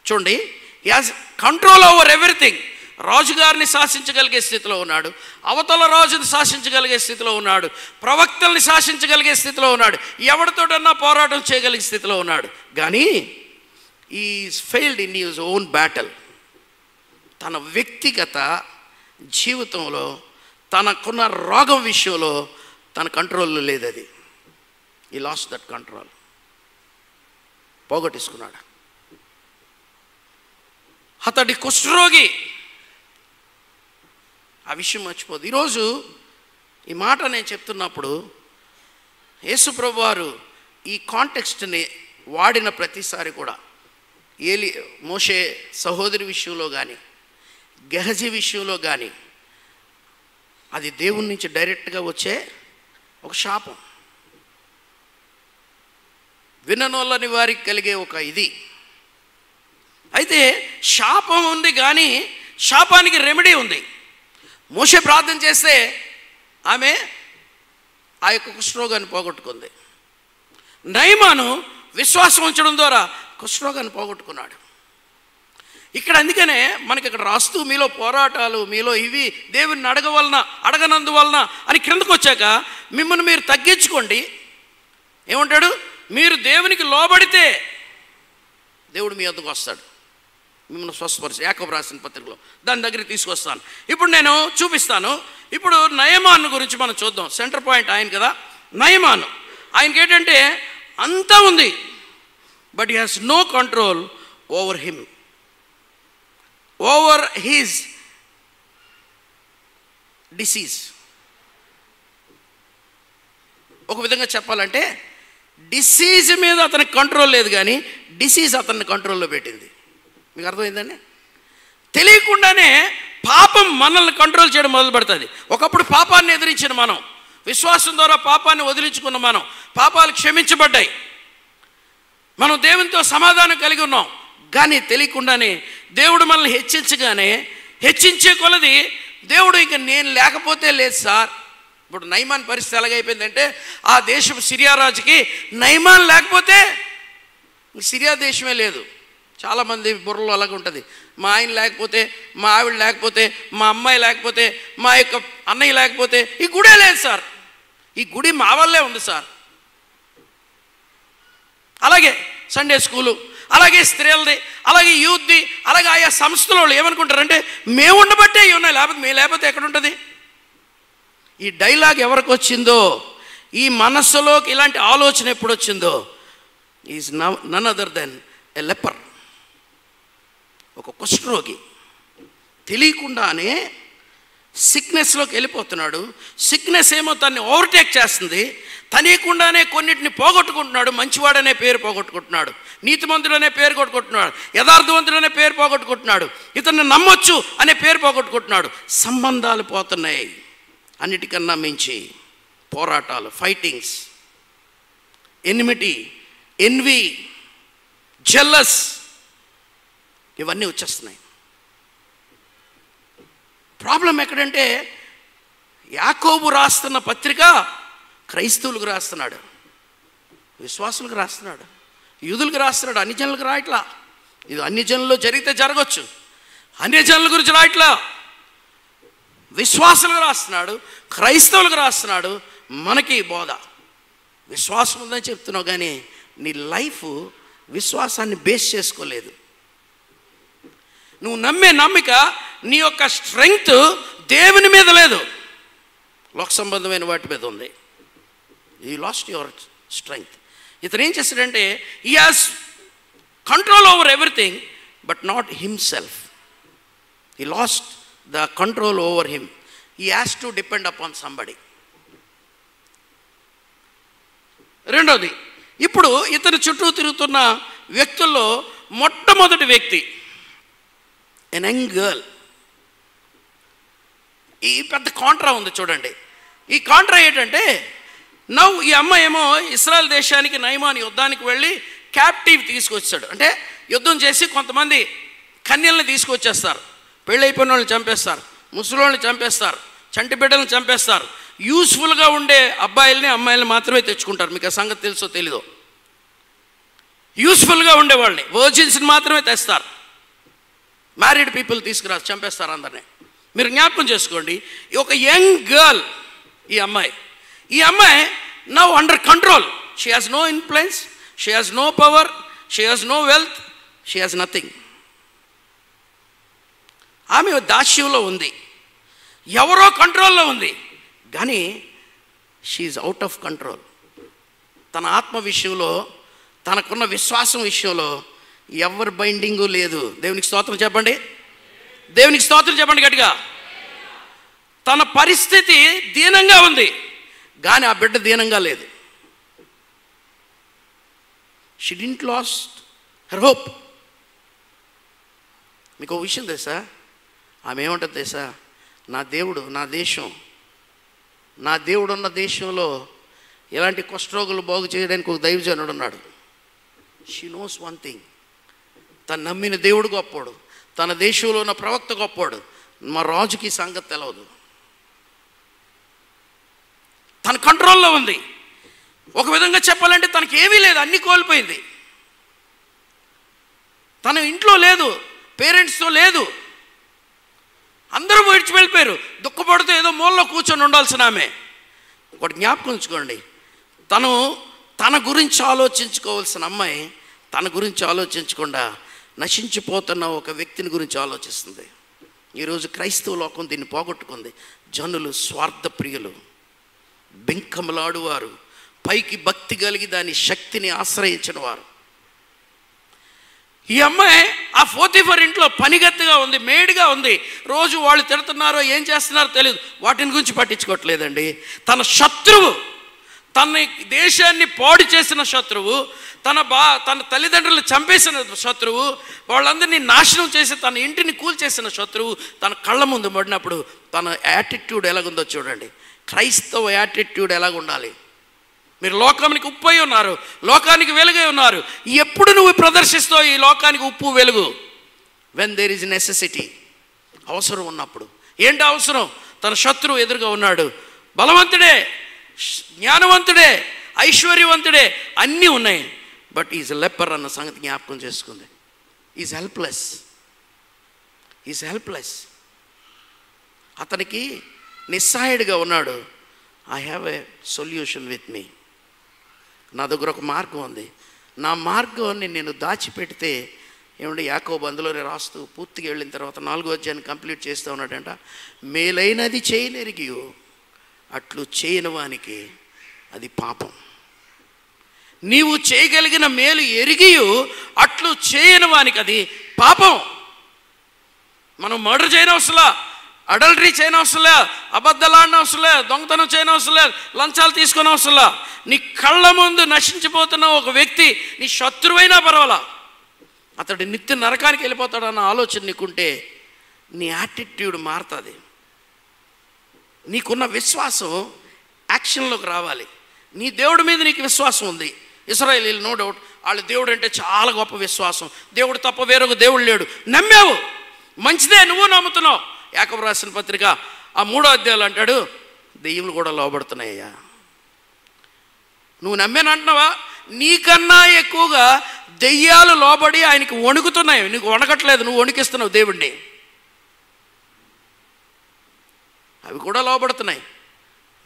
చూడండి, he has control over everything. రాజుగారిని శాసించగలిగే స్థితిలో ఉన్నాడు, అవతల రాజుని శాసించగలిగే స్థితిలో ఉన్నాడు, ప్రవక్తల్ని శాసించగలిగే స్థితిలో ఉన్నాడు, ఎవరితోటన్నా పోరాటం చేయగలిగే స్థితిలో ఉన్నాడు. కానీ is failed in his own battle. తన వ్యక్తిగత జీవితంలో తనకున్న రోగం విషయంలో తన కంట్రోల్లో లేదు. అది ఈ లాస్ట్ దట్ కంట్రోల్, పోగొట్టేసుకున్నాడు. అతడి కుష్ఠరోగి, ఆ విషయం మర్చిపోదు. ఈరోజు ఈ మాట నేను చెప్తున్నప్పుడు యేసుప్రభు వారు ఈ కాంటెక్స్ట్ని వాడిన ప్రతిసారి కూడా మోషే సహోదరి విషయంలో కానీ గెహజీ విషయంలో కానీ అది దేవుని నుంచి డైరెక్ట్గా వచ్చే ఒక శాపం, విననోళ్ళని వారికి కలిగే ఒక ఇది. అయితే శాపం ఉంది కానీ శాపానికి రెమెడీ ఉంది. మోషే ప్రార్థన చేస్తే ఆమె ఆ యొక్క కుష్ఠరోగాన్ని పోగొట్టుకుంది. నయమాను విశ్వాసం ఉంచడం ద్వారా కుష్ఠరోగాన్ని పోగొట్టుకున్నాడు. ఇక్కడ అందుకనే మనకి ఇక్కడ రాస్తూ మీలో పోరాటాలు, మీలో ఇవి దేవుని అడగనందువలన అని క్రిందకు వచ్చాక మిమ్మల్ని మీరు తగ్గించుకోండి. ఏమంటాడు? మీరు దేవునికి లోబడితే దేవుడు మీ వద్దకు వస్తాడు, మిమ్మల్ని స్వస్థపరిచి. యాకోబు రాసిన పత్రికలో దాని దగ్గరికి తీసుకొస్తాను. ఇప్పుడు నేను చూపిస్తాను. ఇప్పుడు నయమాను గురించి మనం చూద్దాం. సెంటర్ పాయింట్ ఆయన కదా నయమాను. ఆయనకి ఏంటంటే అంతా ఉంది, but he has no control over him, over his disease. ఒక విధంగా చెప్పాలంటే డిసీజ్ మీద అతనికి కంట్రోల్ లేదు, కానీ డిసీజ్ అతన్ని కంట్రోల్లో పెట్టింది. మీకు అర్థమైందండి? తెలియకుండానే పాపం మనల్ని కంట్రోల్ చేయడం మొదలు పెడుతుంది. ఒకప్పుడు పాపాన్ని ఎదిరించిన మనం, విశ్వాసం ద్వారా పాపాన్ని వదిలించుకున్న మనం, పాపాలు క్షమించబడ్డాయి, మనం దేవునితో సమాధానం కలిగి ఉన్నాం. కానీ తెలియకుండానే దేవుడు మనల్ని హెచ్చించే కొలది దేవుడు ఇక నేను లేకపోతే లేదు సార్. ఇప్పుడు నయమాన్ పరిస్థితి ఎలాగైపోయిందంటే ఆ దేశం సిరియా రాజుకి నయమాన్ లేకపోతే సిరియా దేశమే లేదు. చాలామంది బుర్రలో అలాగ ఉంటుంది. మా ఆయన లేకపోతే, మా ఆవిడ లేకపోతే, మా అమ్మాయి లేకపోతే, మా యొక్క అన్నయ్య లేకపోతే ఈ గుడే లేదు సార్, ఈ గుడి మా వల్లే ఉంది సార్. అలాగే సండే స్కూలు, అలాగే స్త్రీలది, అలాగే యూత్ది, అలాగే ఆయా సంస్థల వాళ్ళు ఏమనుకుంటారంటే మేము ఉండబట్టే ఇవి ఉన్నాయి, లేకపోతే ఎక్కడ ఉంటుంది? ఈ డైలాగ్ ఎవరికి వచ్చిందో, ఈ మనస్సులోకి ఇలాంటి ఆలోచన ఎప్పుడు వచ్చిందో, is none other than a leper, ఒక కుష్ఠరోగి. తెలియకుండానే సిక్నెస్లోకి వెళ్ళిపోతున్నాడు. సిక్నెస్ ఏమో తన్ని ఓవర్టేక్ చేస్తుంది. తెలియకుండానే కొన్నిటిని పోగొట్టుకుంటున్నాడు. మంచివాడనే పేరు పోగొట్టుకుంటున్నాడు, నీతిమంతుడనే పేరు కొట్టుకుంటున్నాడు, యథార్థవంతుడనే పేరు పోగొట్టుకుంటున్నాడు, ఇతన్ని నమ్మొచ్చు అనే పేరు పోగొట్టుకుంటున్నాడు. సంబంధాలు పోతున్నాయి. అన్నిటికన్నా మించి పోరాటాలు, ఫైటింగ్స్, ఎనిమిటీ, ఎన్వి, జెల్లస్, ఇవన్నీ వచ్చేస్తున్నాయి. ప్రాబ్లం ఎక్కడంటే యాకోబు రాస్తున్న పత్రిక క్రైస్తవులకు రాస్తున్నాడు, విశ్వాసులకు రాస్తున్నాడు, యూదులకు రాస్తున్నాడు, అన్ని జనులకు రాయట్లా. ఇది అన్ని జనుల్లో జరిగితే జరగచ్చు, అన్ని జనుల గురించి రాయట్లా. విశ్వాసులకు రాస్తున్నాడు, క్రైస్తవులకు రాస్తున్నాడు. మనకి బోధ విశ్వాసం ఉందని చెప్తున్నావు, కానీ నీ లైఫ్ విశ్వాసాన్ని బేస్ చేసుకోలేదు. నువ్వు నమ్మే నమ్మిక, నీ యొక్క స్ట్రెంగ్త్ దేవుని మీద లేదు, లోక సంబంధమైన వాటి మీద ఉంది. You lost your strength. ఇతను ఏం చేస్తాడంటే he has control over everything but not himself. He lost the control over him. He has to depend upon somebody. రెండోది, ఇప్పుడు ఇతని చుట్టూ తిరుగుతున్న వ్యక్తుల్లో మొట్టమొదటి వ్యక్తి ఎన్ యంగ్ గర్ల్. ఈ పెద్ద కాంట్రా ఉంది చూడండి. ఈ కాంట్రా ఏంటంటే ఈ అమ్మాయి ఏమో ఇశ్రాయేల్ దేశానికి నయమాను యుద్ధానికి వెళ్ళి క్యాప్టివ్ తీసుకొచ్చాడు. అంటే యుద్ధం చేసి కొంతమంది కన్యల్ని తీసుకొచ్చేస్తారు, పెళ్ళైపోయిన వాళ్ళని చంపేస్తారు, ముసలోళ్ళని చంపేస్తారు, చంటి బిడ్డలను చంపేస్తారు. యూస్ఫుల్గా ఉండే అబ్బాయిల్ని అమ్మాయిల్ని మాత్రమే తెచ్చుకుంటారు. మీకు ఆ సంగతి తెలుసో తెలీదో? యూస్ఫుల్గా ఉండేవాళ్ళని, వర్జిన్స్ని మాత్రమే తెస్తారు. మ్యారీడ్ పీపుల్ తీసుకురాదు, చంపేస్తారు అందరినీ. మీరు జ్ఞాపకం చేసుకోండి, ఒక యంగ్ గర్ల్ ఈ అమ్మాయి now under control. She has no influence, she has no power, she has no wealth, she has nothing. ఆమె దాస్యంలో ఉంది, ఎవరో కంట్రోల్లో ఉంది, కానీ షీఈ్ అవుట్ ఆఫ్ కంట్రోల్. తన ఆత్మ విషయంలో, తనకున్న విశ్వాసం విషయంలో ఎవరి బైండింగు లేదు. దేవునికి స్తోత్రం చెప్పండి, దేవునికి స్తోత్రం చెప్పండి గట్టిగా. తన పరిస్థితి దీనంగా ఉంది, కానీ ఆ బిడ్డ దీనంగా లేదు. She didn't lost her hope. మీకు ఒక విషయం తెలుసా? ఆమె ఏమంటుంది తెలుసా? నా దేవుడు, నా దేశం, నా దేవుడు ఉన్న దేశంలో ఇలాంటి కుష్ఠరోగులు బాగు చేయడానికి ఒక దైవజనుడు ఉన్నాడు. షీ నోస్ వన్ థింగ్, తను నమ్మిన దేవుడు గొప్పోడు, తన దేశంలో ఉన్న ప్రవక్త గొప్పోడు, మా రాజుకి ఈ సంగతి తెలవదు. తన కంట్రోల్లో ఉంది. ఒక విధంగా చెప్పాలంటే తనకి ఏమీ లేదు, అన్నీ కోల్పోయింది. తన ఇంట్లో లేదు, పేరెంట్స్తో లేదు, అందరూ విడిచి వెళ్ళిపోయారు. దుఃఖపడుతూ ఏదో మూలలో కూర్చొని ఉండాల్సిన ఆమె. ఒకటి జ్ఞాపకం ఉంచుకోండి, తను తన గురించి ఆలోచించుకోవాల్సిన అమ్మాయి తన గురించి ఆలోచించకుండా నశించిపోతున్న ఒక వ్యక్తిని గురించి ఆలోచిస్తుంది. ఈరోజు క్రైస్తవ లోకం దీన్ని పోగొట్టుకుంది. జనులు స్వార్థ ప్రియులు, బెంకములాడువారు, పైకి భక్తి కలిగి దాని శక్తిని ఆశ్రయించిన వారు. ఈ అమ్మాయి ఆ పోతీఫర్ ఇంట్లో పనిగత్తిగా ఉంది, మేడిగా ఉంది. రోజు వాళ్ళు తిడుతున్నారో ఏం చేస్తున్నారో తెలియదు, వాటిని గురించి పట్టించుకోవట్లేదండి. తన శత్రువు, తన దేశాన్ని పాడు చేసిన శత్రువు, తన తల్లిదండ్రులు చంపేసిన శత్రువు, వాళ్ళందరినీ నాశనం చేసి తన ఇంటిని కూల్చేసిన శత్రువు తన కళ్ళ ముందు పడినప్పుడు తన యాటిట్యూడ్ ఎలాగుందో చూడండి. క్రైస్తవ యాటిట్యూడ్ ఎలాగుండాలి? మీరు లోకానికి ఉప్పు అయి ఉన్నారు, లోకానికి వెలుగై ఉన్నారు. ఎప్పుడు నువ్వు ప్రదర్శిస్తావు ఈ లోకానికి ఉప్పు వెలుగు? వెన్ దేర్ ఈజ్ నెసెసిటీ, అవసరం ఉన్నప్పుడు. ఏంటి అవసరం? తన శత్రువు ఎదురుగా ఉన్నాడు, బలవంతుడే, జ్ఞానవంతుడే, ఐశ్వర్యవంతుడే, అన్నీ ఉన్నాయి. బట్ ఈజ్ లెపర్ అన్న సంగతి జ్ఞాపకం చేసుకుంది. Is helpless, is helpless. అతనికి నిస్సహాయుడిగా ఉన్నాడు. I have a solution with me. నా దగ్గర ఒక మార్గం ఉంది, నా మార్గాన్ని నేను దాచిపెడితే ఏమంటే యాకోబు అందులోనే రాస్తూ పూర్తిగా వెళ్ళిన తర్వాత 4వ అధ్యాయాన్ని కంప్లీట్ చేస్తూ ఉన్నాడంట. మేలైనది చేయనెరిగి అట్లు చేయని వానికి అది పాపం. నీవు చేయగలిగిన మేలు ఎరిగి అట్లు చేయని వానికి అది పాపం. మనం మర్డర్ చేయనవసరంలా, అడల్టరీ చేయనవసరంలే, అబద్ధాలు ఆడనవసరంలే, దొంగతనం చేయనవసరంలే, లంచాలు తీసుకునే అవసరంలా. నీ కళ్ళ ముందు నశించిపోతున్న ఒక వ్యక్తి నీ శత్రువైనా పర్వాలా, అతడు నిత్య నరకానికి వెళ్ళిపోతాడన్న ఆలోచన నీకుంటే నీ యాటిట్యూడ్ మారుతుంది. నీకున్న విశ్వాసం యాక్షన్లోకి రావాలి. నీ దేవుడి మీద నీకు విశ్వాసం ఉంది. ఇశ్రాయేలీలు నో డౌట్ వాళ్ళ దేవుడు అంటే చాలా గొప్ప విశ్వాసం. దేవుడు తప్ప వేరొక దేవుడు లేడు. నమ్మావు, మంచిదే, నువ్వు నమ్ముతున్నావు. యాకోబు రాసిన పత్రిక 3వ అధ్యాయంలో అంటాడు, దెయ్యములు కూడా లోబడుతున్నాయ్యా. నువ్వు నమ్మేనంటున్నావా? నీకన్నా ఎక్కువగా దెయ్యాలు లోబడి ఆయనకి వణుకుతున్నాయి. నీకు వణకట్లేదు, నువ్వు వణికిస్తున్నావు దేవుణ్ణి. అవి కూడా లోబడుతున్నాయి,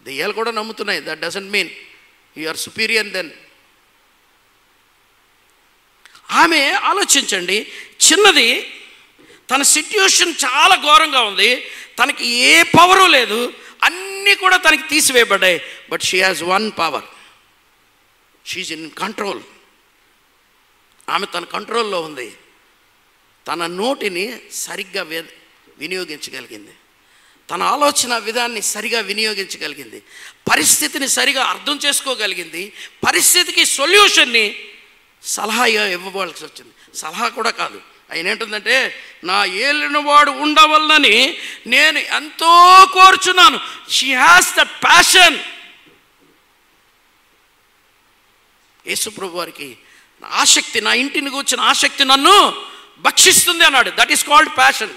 దెయ్యాలు కూడా నమ్ముతున్నాయి. That doesn't mean you are superior then. ఆమె ఆలోచించండి, చిన్నది, తన సిట్యుయేషన్ చాలా ఘోరంగా ఉంది, తనకి ఏ పవరు లేదు, అన్నీ కూడా తనకి తీసివేయబడ్డాయి. But she has one power, she's in control. ఆమె తన కంట్రోల్లో ఉంది. తన నోటిని సరిగ్గా వినియోగించగలిగింది, తన ఆలోచన విధాన్ని సరిగా వినియోగించగలిగింది, పరిస్థితిని సరిగా అర్థం చేసుకోగలిగింది, పరిస్థితికి సొల్యూషన్ని సలహాగా ఇవ్వవలసి వచ్చింది. సలహా కూడా కాదు, ఆయన ఏంటుందంటే, నా ఏలినవాడు ఉండవల్లని నేను ఎంతో కోరుచున్నాను. She has that passion. యేసుప్రభు వారికి ఆసక్తి, నా ఇంటిని కూర్చున్న ఆసక్తి నన్ను భక్షిస్తుంది అన్నాడు. That is called passion.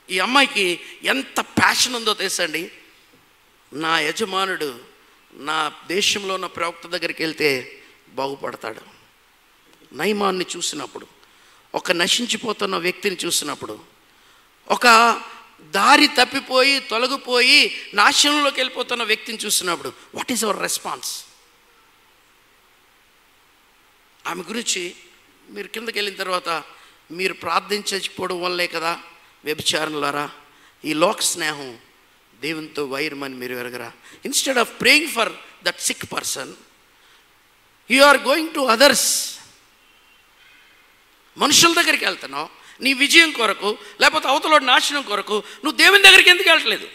ఈ అమ్మాయికి ఎంత ప్యాషన్ ఉందో తెలుసండి. నా యజమానుడు నా దేశంలో ఉన్న ప్రవక్త దగ్గరికి వెళ్తే బాగుపడతాడు. నయమాన్ని చూసినప్పుడు, ఒక నశించిపోతున్న వ్యక్తిని చూసినప్పుడు, ఒక దారి తప్పిపోయి తొలగిపోయి నాశనంలోకి వెళ్ళిపోతున్న వ్యక్తిని చూసినప్పుడు, వాట్ ఈజ్ అవర్ రెస్పాన్స్? ఆమె గురించి మీరు కిందకి వెళ్ళిన తర్వాత, మీరు ప్రార్థించకపోవడం వల్లే కదా వ్యభిచారులారా ఈ లోక స్నేహం దేవునితో వైరమని మీరు ఎరగరా? Instead of praying for that sick person, you are going to others. మనుషుల దగ్గరికి వెళ్తున్నావు, నీ విజయం కొరకు, లేకపోతే అవతల నాశనం కొరకు నువ్వు దేవుని దగ్గరికి ఎందుకు వెళ్ళట్లేదు?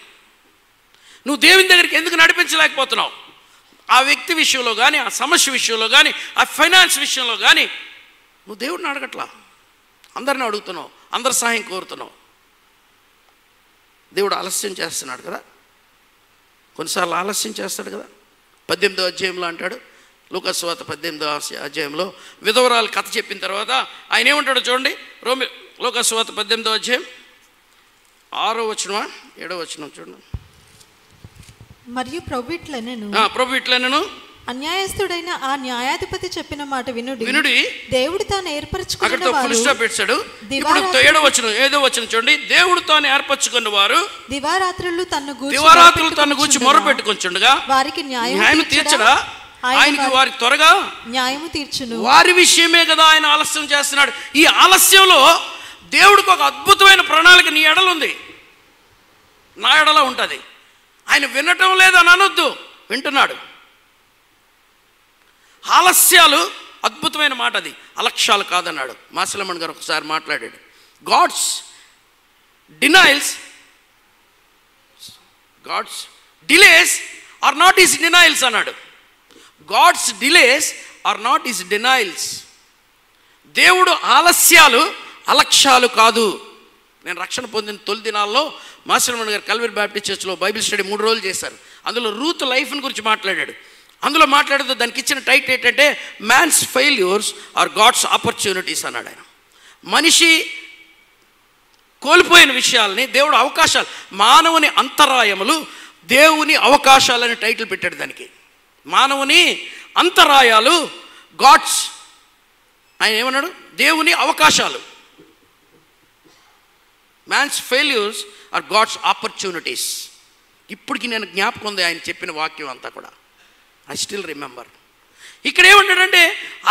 నువ్వు దేవుని దగ్గరికి ఎందుకు నడిపించలేకపోతున్నావు? ఆ వ్యక్తి విషయంలో కానీ, ఆ సమస్య విషయంలో కానీ, ఆ ఫైనాన్స్ విషయంలో కానీ నువ్వు దేవుడిని అడగట్లా. అందరిని అడుగుతున్నావు, అందరి సహాయం కోరుతున్నావు. దేవుడు ఆలస్యం చేస్తున్నాడు కదా, కొన్నిసార్లు ఆలస్యం చేస్తాడు కదా. 18వ అధ్యాయంలో అంటాడు, లూకా సువార్త 18వ అధ్యాయంలో విధవరాలు కథ చెప్పిన తర్వాత ఆయన ఏమంటాడో చూడండి. లూకా సువార్త 18వ అధ్యాయం 6వ వచనమా 7వ వచనం చూడండి. మరియు ప్రభు ఇట్లనెను, అన్యాయస్తుడైన ఆ న్యాయాధిపతి చెప్పిన మాట వినుడి. దేవుడు తాను ఏర్పరచుకున్న వారు, పెట్టాడు. ఇప్పుడు 7వ వచనం, 5వ వచనం చూడండి. దేవుడు తాను ఏర్పరచుకున్న వారు దివారాత్రులు తన్ను గూర్చి మొరపెట్టుకొంచుండగా వారికి న్యాయం తీర్చడా? ఆయనకి వారికి త్వరగా న్యాయము తీర్చును. వారి విషయమే కదా ఆయన ఆలస్యం చేస్తున్నాడు. ఈ ఆలస్యంలో దేవుడికి ఒక అద్భుతమైన ప్రణాళిక నీ ఎడల ఉంది, నా ఎడల ఉంటుంది. ఆయన వినటం లేదని అనొద్దు, వింటున్నాడు. ఆలస్యాలు అద్భుతమైన మాట, అది అలక్ష్యాలు కాదన్నాడు మాసిలమ్మన్ గారు ఒకసారి మాట్లాడాడు. God's delays are not his denials అన్నాడు. God's delays are not his denials. దేవుడు ఆలస్యాలు అలక్ష్యాలు కాదు. నేను రక్షణ పొందిన తొలి దినాల్లో మాసిలమ్మన్ గారు కల్వరి బాప్టిస్ట్ చర్చ్లో బైబిల్ స్టడీ 3 రోజులు చేశారు. అందులో రూత్ లైఫ్ని గురించి మాట్లాడాడు. అందులో మాట్లాడుతూ దానికి ఇచ్చిన టైటిల్ ఏంటంటే man's failures are God's opportunities అన్నాడు ఆయన. మనిషి కోల్పోయిన విషయాలని దేవుడు అవకాశాలు, మానవుని అంతరాయములు దేవుని అవకాశాలని టైటిల్ పెట్టాడు దానికి. మానవుని అంతరాయాలు గాడ్స్, ఆయన ఏమన్నాడు? దేవుని అవకాశాలు. Man's failures are God's opportunities. ఇప్పటికి నేను జ్ఞాపకం ఉంది ఆయన చెప్పిన వాక్యం అంతా కూడా. I still remember. ఇక్కడ ఏమంటాడంటే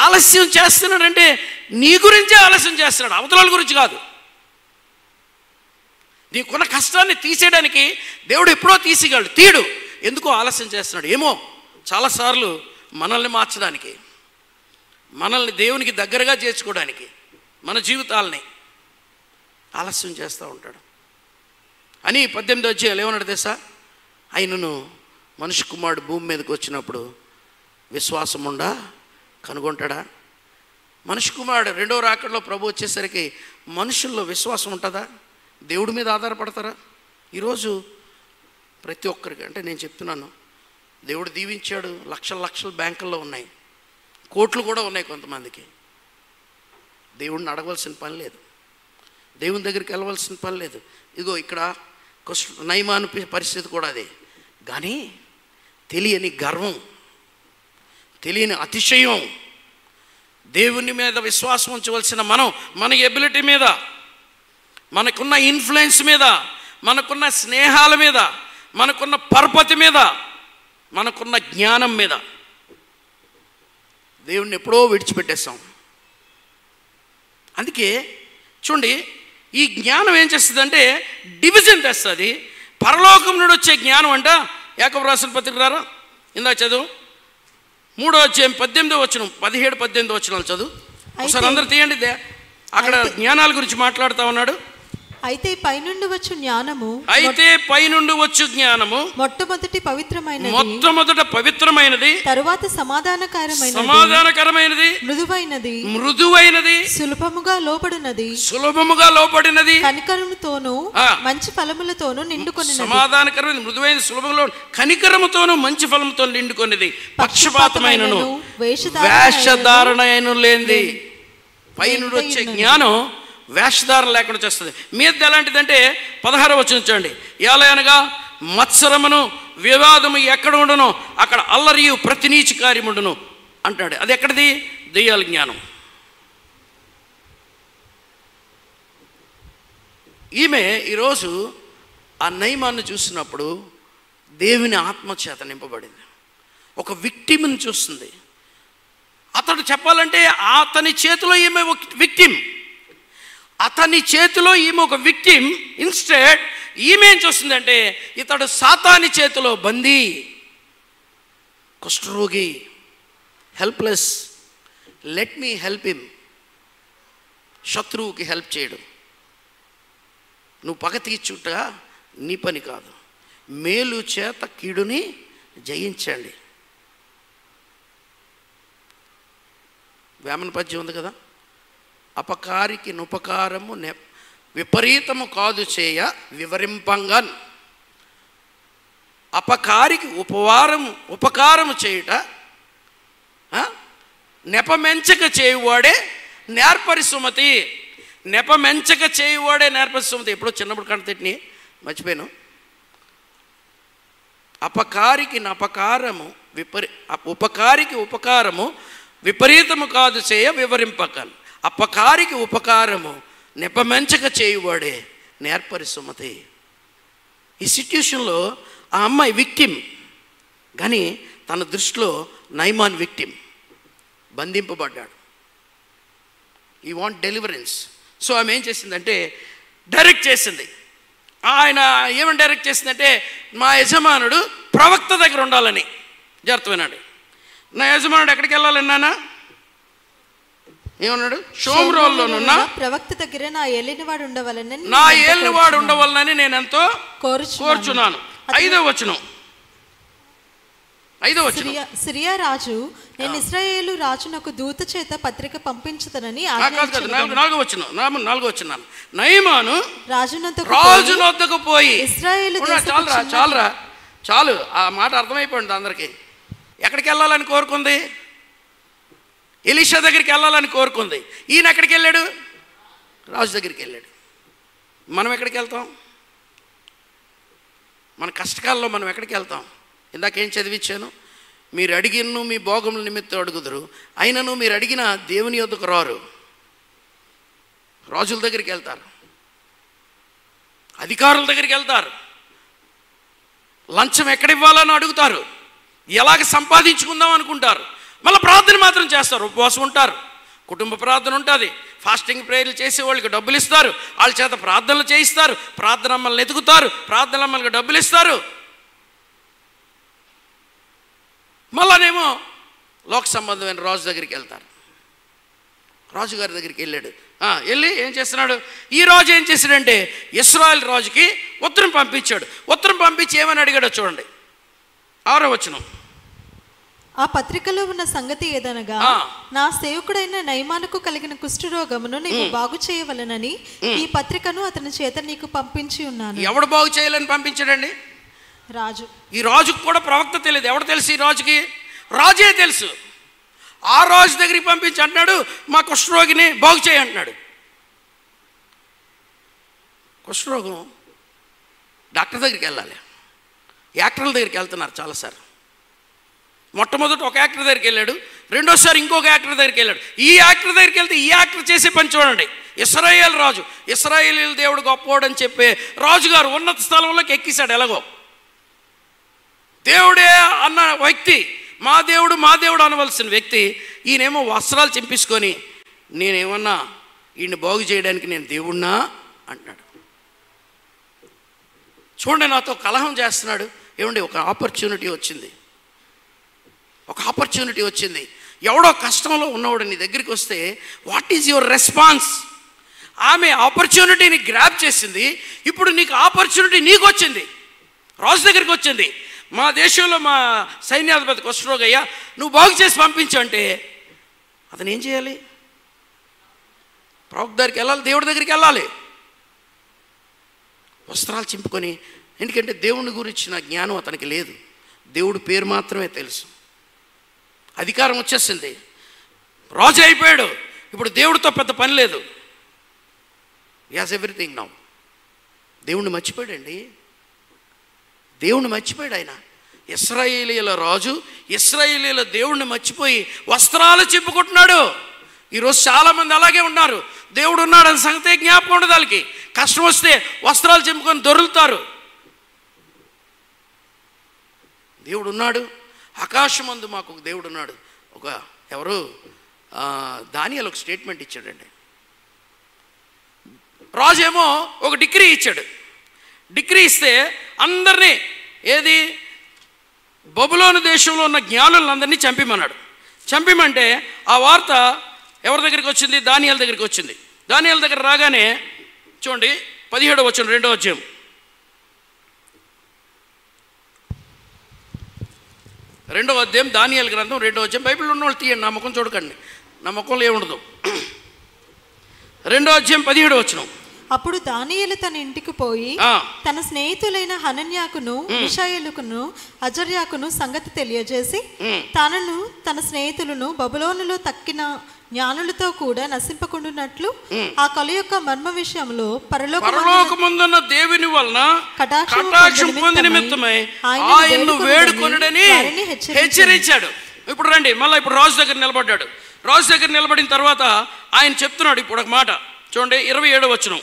ఆలస్యం చేస్తున్నాడంటే నీ గురించే ఆలస్యం చేస్తున్నాడు, అవతల గురించి కాదు. నీకున్న కష్టాన్ని తీసేయడానికి దేవుడు ఎప్పుడో తీయడు. ఎందుకో ఆలస్యం చేస్తున్నాడు ఏమో. చాలాసార్లు మనల్ని మార్చడానికి, మనల్ని దేవునికి దగ్గరగా చేర్చుకోవడానికి, మన జీవితాలని ఆలస్యం చేస్తూ ఉంటాడు అని 18వ అధ్యాయంలో ఏమన్నాడు తెలుసా? ఆయనను మనిషి కుమారుడు భూమి మీదకి వచ్చినప్పుడు విశ్వాసం ఉండా కనుగొంటాడా? మనిషి కుమారుడు 2వ రాకడలో ప్రభు వచ్చేసరికి మనుషుల్లో విశ్వాసం ఉంటుందా? దేవుడి మీద ఆధారపడతారా? ఈరోజు ప్రతి ఒక్కరికి, అంటే నేను చెప్తున్నాను, దేవుడు దీవించాడు, లక్షల బ్యాంకుల్లో ఉన్నాయి, కోట్లు కూడా ఉన్నాయి కొంతమందికి. దేవుడిని అడగవలసిన పని లేదు, దేవుని దగ్గరికి వెళ్ళవలసిన పని లేదు. ఇదిగో ఇక్కడ నయమాను పరిస్థితి కూడా అదే. కానీ తెలియని గర్వం, తెలియని అతిశయం, దేవుని మీద విశ్వాసం ఉంచవలసిన మనం, మన ఎబిలిటీ మీద, మనకున్న ఇన్ఫ్లుయెన్స్ మీద, మనకున్న స్నేహాల మీద, మనకున్న పరపతి మీద, మనకున్న జ్ఞానం మీద దేవుణ్ణి ఎప్పుడో విడిచిపెట్టేస్తాం. అందుకే చూడండి, ఈ జ్ఞానం ఏం చేస్తుందంటే డివిజన్ తెస్తుంది. పరలోకం నుండి వచ్చే జ్ఞానం అంట. యాకోబు రాసిన పత్రిక రారా, ఇందా చదువు 3వ అధ్యాయం 18వ వచనం, 17, 18 వచనాలు చదువు ఒకసారి. అందరు తీయండి. అక్కడ జ్ఞానాల గురించి మాట్లాడుతూ ఉన్నాడు. అయితే పైనుండి వచ్చు జ్ఞానము మొట్టమొదట పవిత్రమైనది, తరువాత సమాధానకరమైనది, మృదువైనది, సులభముగా లోబడినది, కనికరముతోను మంచి ఫలములతోను నిండుకొనినది. సమాధానకరమైనది, మృదువైన, సులభంలో కనికరముతోను మంచి ఫలముతో నిండుకొనిది, పక్షపాతమైనను వేషధారణను లేనిది. పైనుండి వచ్చే జ్ఞానం వేషధారణ లేకుండా చేస్తుంది. మీద ఎలాంటిదంటే 16వ వచనం చూడండి. ఏలయనగా మత్సరమును వివాదము ఎక్కడ ఉండను అక్కడ అల్లరియు ప్రతి నీచి కార్యముండును అంటాడు. అది ఎక్కడిది? దెయ్యాల జ్ఞానం. ఈమె ఈరోజు ఆ నయమాన్ని చూసినప్పుడు దేవుని ఆత్మచేత నింపబడింది. ఒక విక్టిమ్ని చూస్తుంది. అతడు చెప్పాలంటే అతని చేతిలో ఈమె ఒక విక్టిమ్, అతని చేతిలో ఈమె ఒక విక్టిమ్. ఇన్స్టెడ్ ఈమె ఏం చూస్తుందంటే ఇతడు సాతాని చేతిలో బందీ, కుష్ఠరోగి, helpless. Let me help him. శత్రువుకి హెల్ప్ చేయడు, నువ్వు పగ తీర్చుట నీ పని కాదు, మేలు చేత కీడుని జయించండి. వేమన పద్యం ఉంది కదా, అపకారికి నుపకారము విపరీతము కాదు చేయ వివరింపంగా. అపకారికి ఉపకారము చేయుట నెపమెంచక చేయువాడే నేర్పరి సుమతి. నెపమెంచక చేయువాడే నేర్పరి సుమతి. ఎప్పుడో చిన్నప్పుడు కడతెట్టిని మర్చిపోయాను. అపకారికి నపకారము ఉపకారికి ఉపకారము విపరీతము కాదు చేయ వివరింపకన్. అపకారికి ఉపకారము నెపమెంచక చేయువాడే నేర్పరి సుమతి. ఈ సిట్యుయేషన్లో ఆ అమ్మాయి విక్టిమ్, కానీ తన దృష్టిలో నయమాన్ విక్టిమ్, బంధింపబడ్డాడు. ఈ వాంట్ డెలివరెన్స్. సో ఆమె ఏం చేసిందంటే డైరెక్ట్ చేసింది. ఆయన ఏమని డైరెక్ట్ చేసిందంటే, మా యజమానుడు ప్రవక్త దగ్గర ఉండాలని. జాగ్రత్త విన్నాడు. నా యజమానుడు ఎక్కడికి వెళ్ళాలన్నానా ఏమన్నాడు? షోమ్రోన్లోనున్న ప్రవక్త దగ్గర నా ఏలినవాడు ఉండవలనని నేను ఎంతో కోరుచున్నాను. 5వ వచనం. సిరియా రాజు, నేను ఇశ్రాయేలు రాజునకు దూత చేత పత్రిక పంపించుతానని. 4వ వచనం. నయమాను రాజునొద్దకు పోయి, ఇశ్రాయేలు చాలు ఆ మాట అర్థమైపోయింది అందరికి. ఎక్కడికి వెళ్ళాలని కోరుకుంది? ఎలీషా దగ్గరికి వెళ్ళాలని కోరుకుంది. ఈయన ఎక్కడికి వెళ్ళాడు? రాజు దగ్గరికి వెళ్ళాడు. మనం ఎక్కడికి వెళ్తాం? మన కష్టకాలంలో మనం ఎక్కడికి వెళ్తాం? ఇందాకేం చదివించాను? మీరు అడిగినను మీ భోగముల నిమిత్తం అడుగుదురు, అయినను మీరు అడిగిన దేవుని యొద్దకు రారు. రాజుల దగ్గరికి వెళ్తారు, అధికారుల దగ్గరికి వెళ్తారు, లంచం ఎక్కడ ఇవ్వాలని అడుగుతారు, ఎలాగ సంపాదించుకుందాం అనుకుంటారు. మళ్ళీ ప్రార్థన మాత్రం చేస్తారు, ఉపవాసం ఉంటారు, కుటుంబ ప్రార్థన ఉంటుంది, ఫాస్టింగ్ ప్రేయర్లు చేసే వాళ్ళకి డబ్బులు ఇస్తారు, వాళ్ళ చేత ప్రార్థనలు చేయిస్తారు, ప్రార్థన అమ్మల్ని ఎదుగుతారు, ప్రార్థన అమ్మలకి డబ్బులు ఇస్తారు. మళ్ళానేమో లోక సంబంధమైన రాజు దగ్గరికి వెళ్తారు. రాజుగారి దగ్గరికి వెళ్ళాడు. వెళ్ళి ఏం చేస్తున్నాడు? ఈ రాజు ఏం చేశాడంటే ఇశ్రాయేల్ రాజుకి ఉత్తరం పంపించాడు. ఉత్తరం పంపించి ఏమని అడిగాడో చూడండి. 6వ వచనం. ఆ పత్రికలో ఉన్న సంగతి ఏదనగా, నా సేవకుడైన నయమానుకు కలిగిన కుష్ఠరోగమును నీకు బాగు చేయవలనని ఈ పత్రికను అతని చేత నీకు పంపించి ఉన్నాను. ఎవడు బాగు చేయాలని పంపించాడండి? రాజు. ఈ రాజుకు కూడా ప్రవక్త తెలియదు. ఎవడు తెలుసు ఈ రాజుకి? రాజే తెలుసు. ఆ రాజు దగ్గరికి పంపించి అంటున్నాడు, మా కుష్ఠరోగిని బాగు చేయి అంటున్నాడు. కుష్ఠరోగం డాక్టర్ దగ్గరికి వెళ్ళాలి. యాక్టర్ల దగ్గరికి వెళ్తున్నారు చాలాసార్లు. మొట్టమొదటి ఒక యాక్టర్ దగ్గరికి వెళ్ళాడు, రెండోసారి ఇంకొక యాక్టర్ దగ్గరికి వెళ్ళాడు. ఈ యాక్టర్ దగ్గరికి వెళ్తే ఈ యాక్టర్ చేసే పని చూడండి. ఇశ్రాయేల్ రాజు, ఇశ్రాయేలీల దేవుడు గొప్పవాడు అని చెప్పే రాజుగారు ఉన్నత స్థలంలోకి ఎక్కిశాడు. ఎలాగో దేవుడే అన్న వ్యక్తి, మా దేవుడు అనవలసిన వ్యక్తి, ఈయనేమో వస్త్రాలు చింపించుకొని నేనేమన్నా ఈయన్ని బాగు చేయడానికి నేను దేవుణ్ణా అంటున్నాడు. చూడండి, నాతో కలహం చేస్తున్నాడు. ఏమండి, ఒక ఆపర్చునిటీ వచ్చింది. ఎవడో కష్టంలో ఉన్నవాడు నీ దగ్గరికి వస్తే వాట్ ఈజ్ యువర్ రెస్పాన్స్? ఆమె ఆపర్చునిటీని గ్రాప్ చేసింది. ఇప్పుడు నీకు ఆపర్చునిటీ నీకు వచ్చింది, రాజు దగ్గరికి వచ్చింది. మా దేశంలో మా సైన్యాధిపతి కుష్ఠరోగయ్యా, నువ్వు బాగు చేసి పంపించు అంటే అతను ఏం చేయాలి? ప్రవక్త దగ్గరికి వెళ్ళాలి, దేవుడి దగ్గరికి వెళ్ళాలి, వస్త్రాలు చింపుకొని. ఎందుకంటే దేవుని గురించిన జ్ఞానం అతనికి లేదు, దేవుడి పేరు మాత్రమే తెలుసు. అధికారం వచ్చేసింది, రాజు అయిపోయాడు. ఇప్పుడు దేవుడితో పెద్ద పని లేదు. As everything now. దేవుణ్ణి మర్చిపోయాడండి, దేవుణ్ణి మర్చిపోయాడు ఆయన. ఇశ్రాయేలీల రాజు ఇశ్రాయేలీల దేవుణ్ణి మర్చిపోయి వస్త్రాలు చింపుకుంటున్నాడు. ఈరోజు చాలామంది అలాగే ఉన్నారు. దేవుడు ఉన్నాడని సంగతే జ్ఞాపకం ఉండదు వాళ్ళకి. కష్టం వస్తే వస్త్రాలు చింపుకొని దొరుకుతారు. దేవుడు ఉన్నాడు, ఆకాశమందు మాకు ఒక దేవుడు ఉన్నాడు. ఎవరు దానియేలు ఒక స్టేట్మెంట్ ఇచ్చాడండి. రాజు ఏమో ఒక డిగ్రీ ఇచ్చాడు. డిగ్రీ ఇస్తే అందరినీ బబులోను దేశంలో ఉన్న జ్ఞానులందరినీ చంపిమన్నాడు. చంపిమంటే ఆ వార్త ఎవరి దగ్గరికి వచ్చింది? దానియేలు దగ్గరికి వచ్చింది. దానియేలు దగ్గర రాగానే చూడండి 17వ వచనం, 2వ అధ్యాయం. 2వ అధ్యాయం దానియేలు గ్రంథం 2వ అధ్యాయం. బైబిల్ ఉన్న వాళ్ళు తీయండి, నా ముఖం చూడకండి, నా ముఖంలో ఏముండదు. 2వ అధ్యాయం 17వ వచనం. అప్పుడు దానియేలు తన ఇంటికి పోయి తన స్నేహితులైన హనన్యాకును మిషాయేలుకును అజర్యాకును సంగతి తెలియజేసి తనను తన స్నేహితులను బబులోనులో తక్కిన జ్ఞానులతో కూడా నశింపకుండునట్లు ఆ కల యొక్క మర్మ విషయంలో పరలోకమందున్న దేవుని వలన కటాక్షం పొందిన నిమిత్తమై ఆయన్ను వేడుకొనుడని హెచ్చరించాడు. ఇప్పుడు రండి, మళ్ళీ ఇప్పుడు రాజు దగ్గర నిలబడ్డాడు. రాజు దగ్గర నిలబడిన తర్వాత ఆయన చెప్తున్నాడు ఇప్పుడు ఒక మాట చూడండి, 27వ వచనం.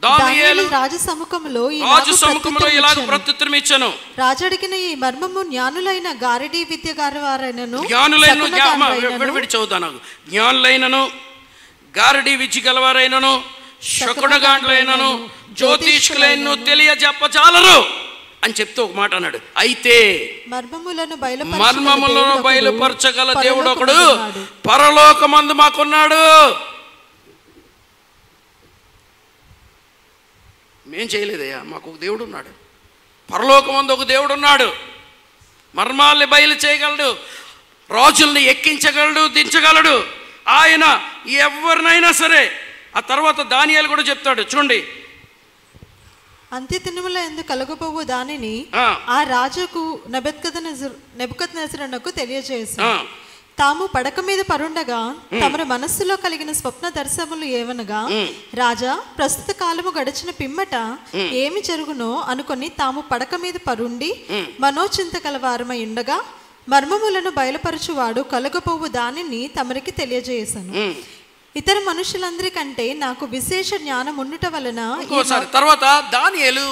దానియేలు రాజు సముఖంలో ఇలాగ ప్రత్యుత్తరం ఇచ్చాను. రాజు అడిగిన ఈ మర్మము జ్ఞానులైన గారడీ విద్య గారవారైనను చదువుతాను. జ్ఞానులైనను గారడీ విద్య గలవారైనను శకునగాండ్లైనను జ్యోతిష్కులైనను తెలియజెప్పచాలరు అని చెప్తే ఒక మాట అన్నాడు. అయితే మర్మములను బయలుపరచగల దేవుడు ఒకడు పరలోకమందు మాకున్నాడు. మేం చేయలేదయ్యా, మాకు ఒక దేవుడు ఉన్నాడు. పరలోకమందు ఒక దేవుడు ఉన్నాడు. మర్మాల్ని బయలు చేయగలడు, రాజుల్ని ఎక్కించగలడు, దించగలడు. ఆయన ఎవరినైనా సరే. ఆ తర్వాత దానియేలు కూడా చెప్తాడు చూడండి. అంత్య దినముల యందు కలగబోవు దానిని ఆ రాజుకు నెబుకద్నెజరునకు తెలియజేసి తాము పడక మీద పరుండగా తమ మనస్సులో కలిగిన స్వప్న దర్శనములు ఏవనగా, రాజా ప్రస్తుత కాలము గడిచిన పిమ్మట ఏమి జరుగునో అనుకొని తాము పడక మీద పరుండి మనోచింత కలవారమై ఉండగా మర్మములను బయలుపరచువాడు కలగబోవు దానిని తమరికి తెలియజేశాను. ఇతర మనుషులందరికంటే నాకు విశేష జ్ఞానం ఉండుట వలన. తర్వాత దానియేలు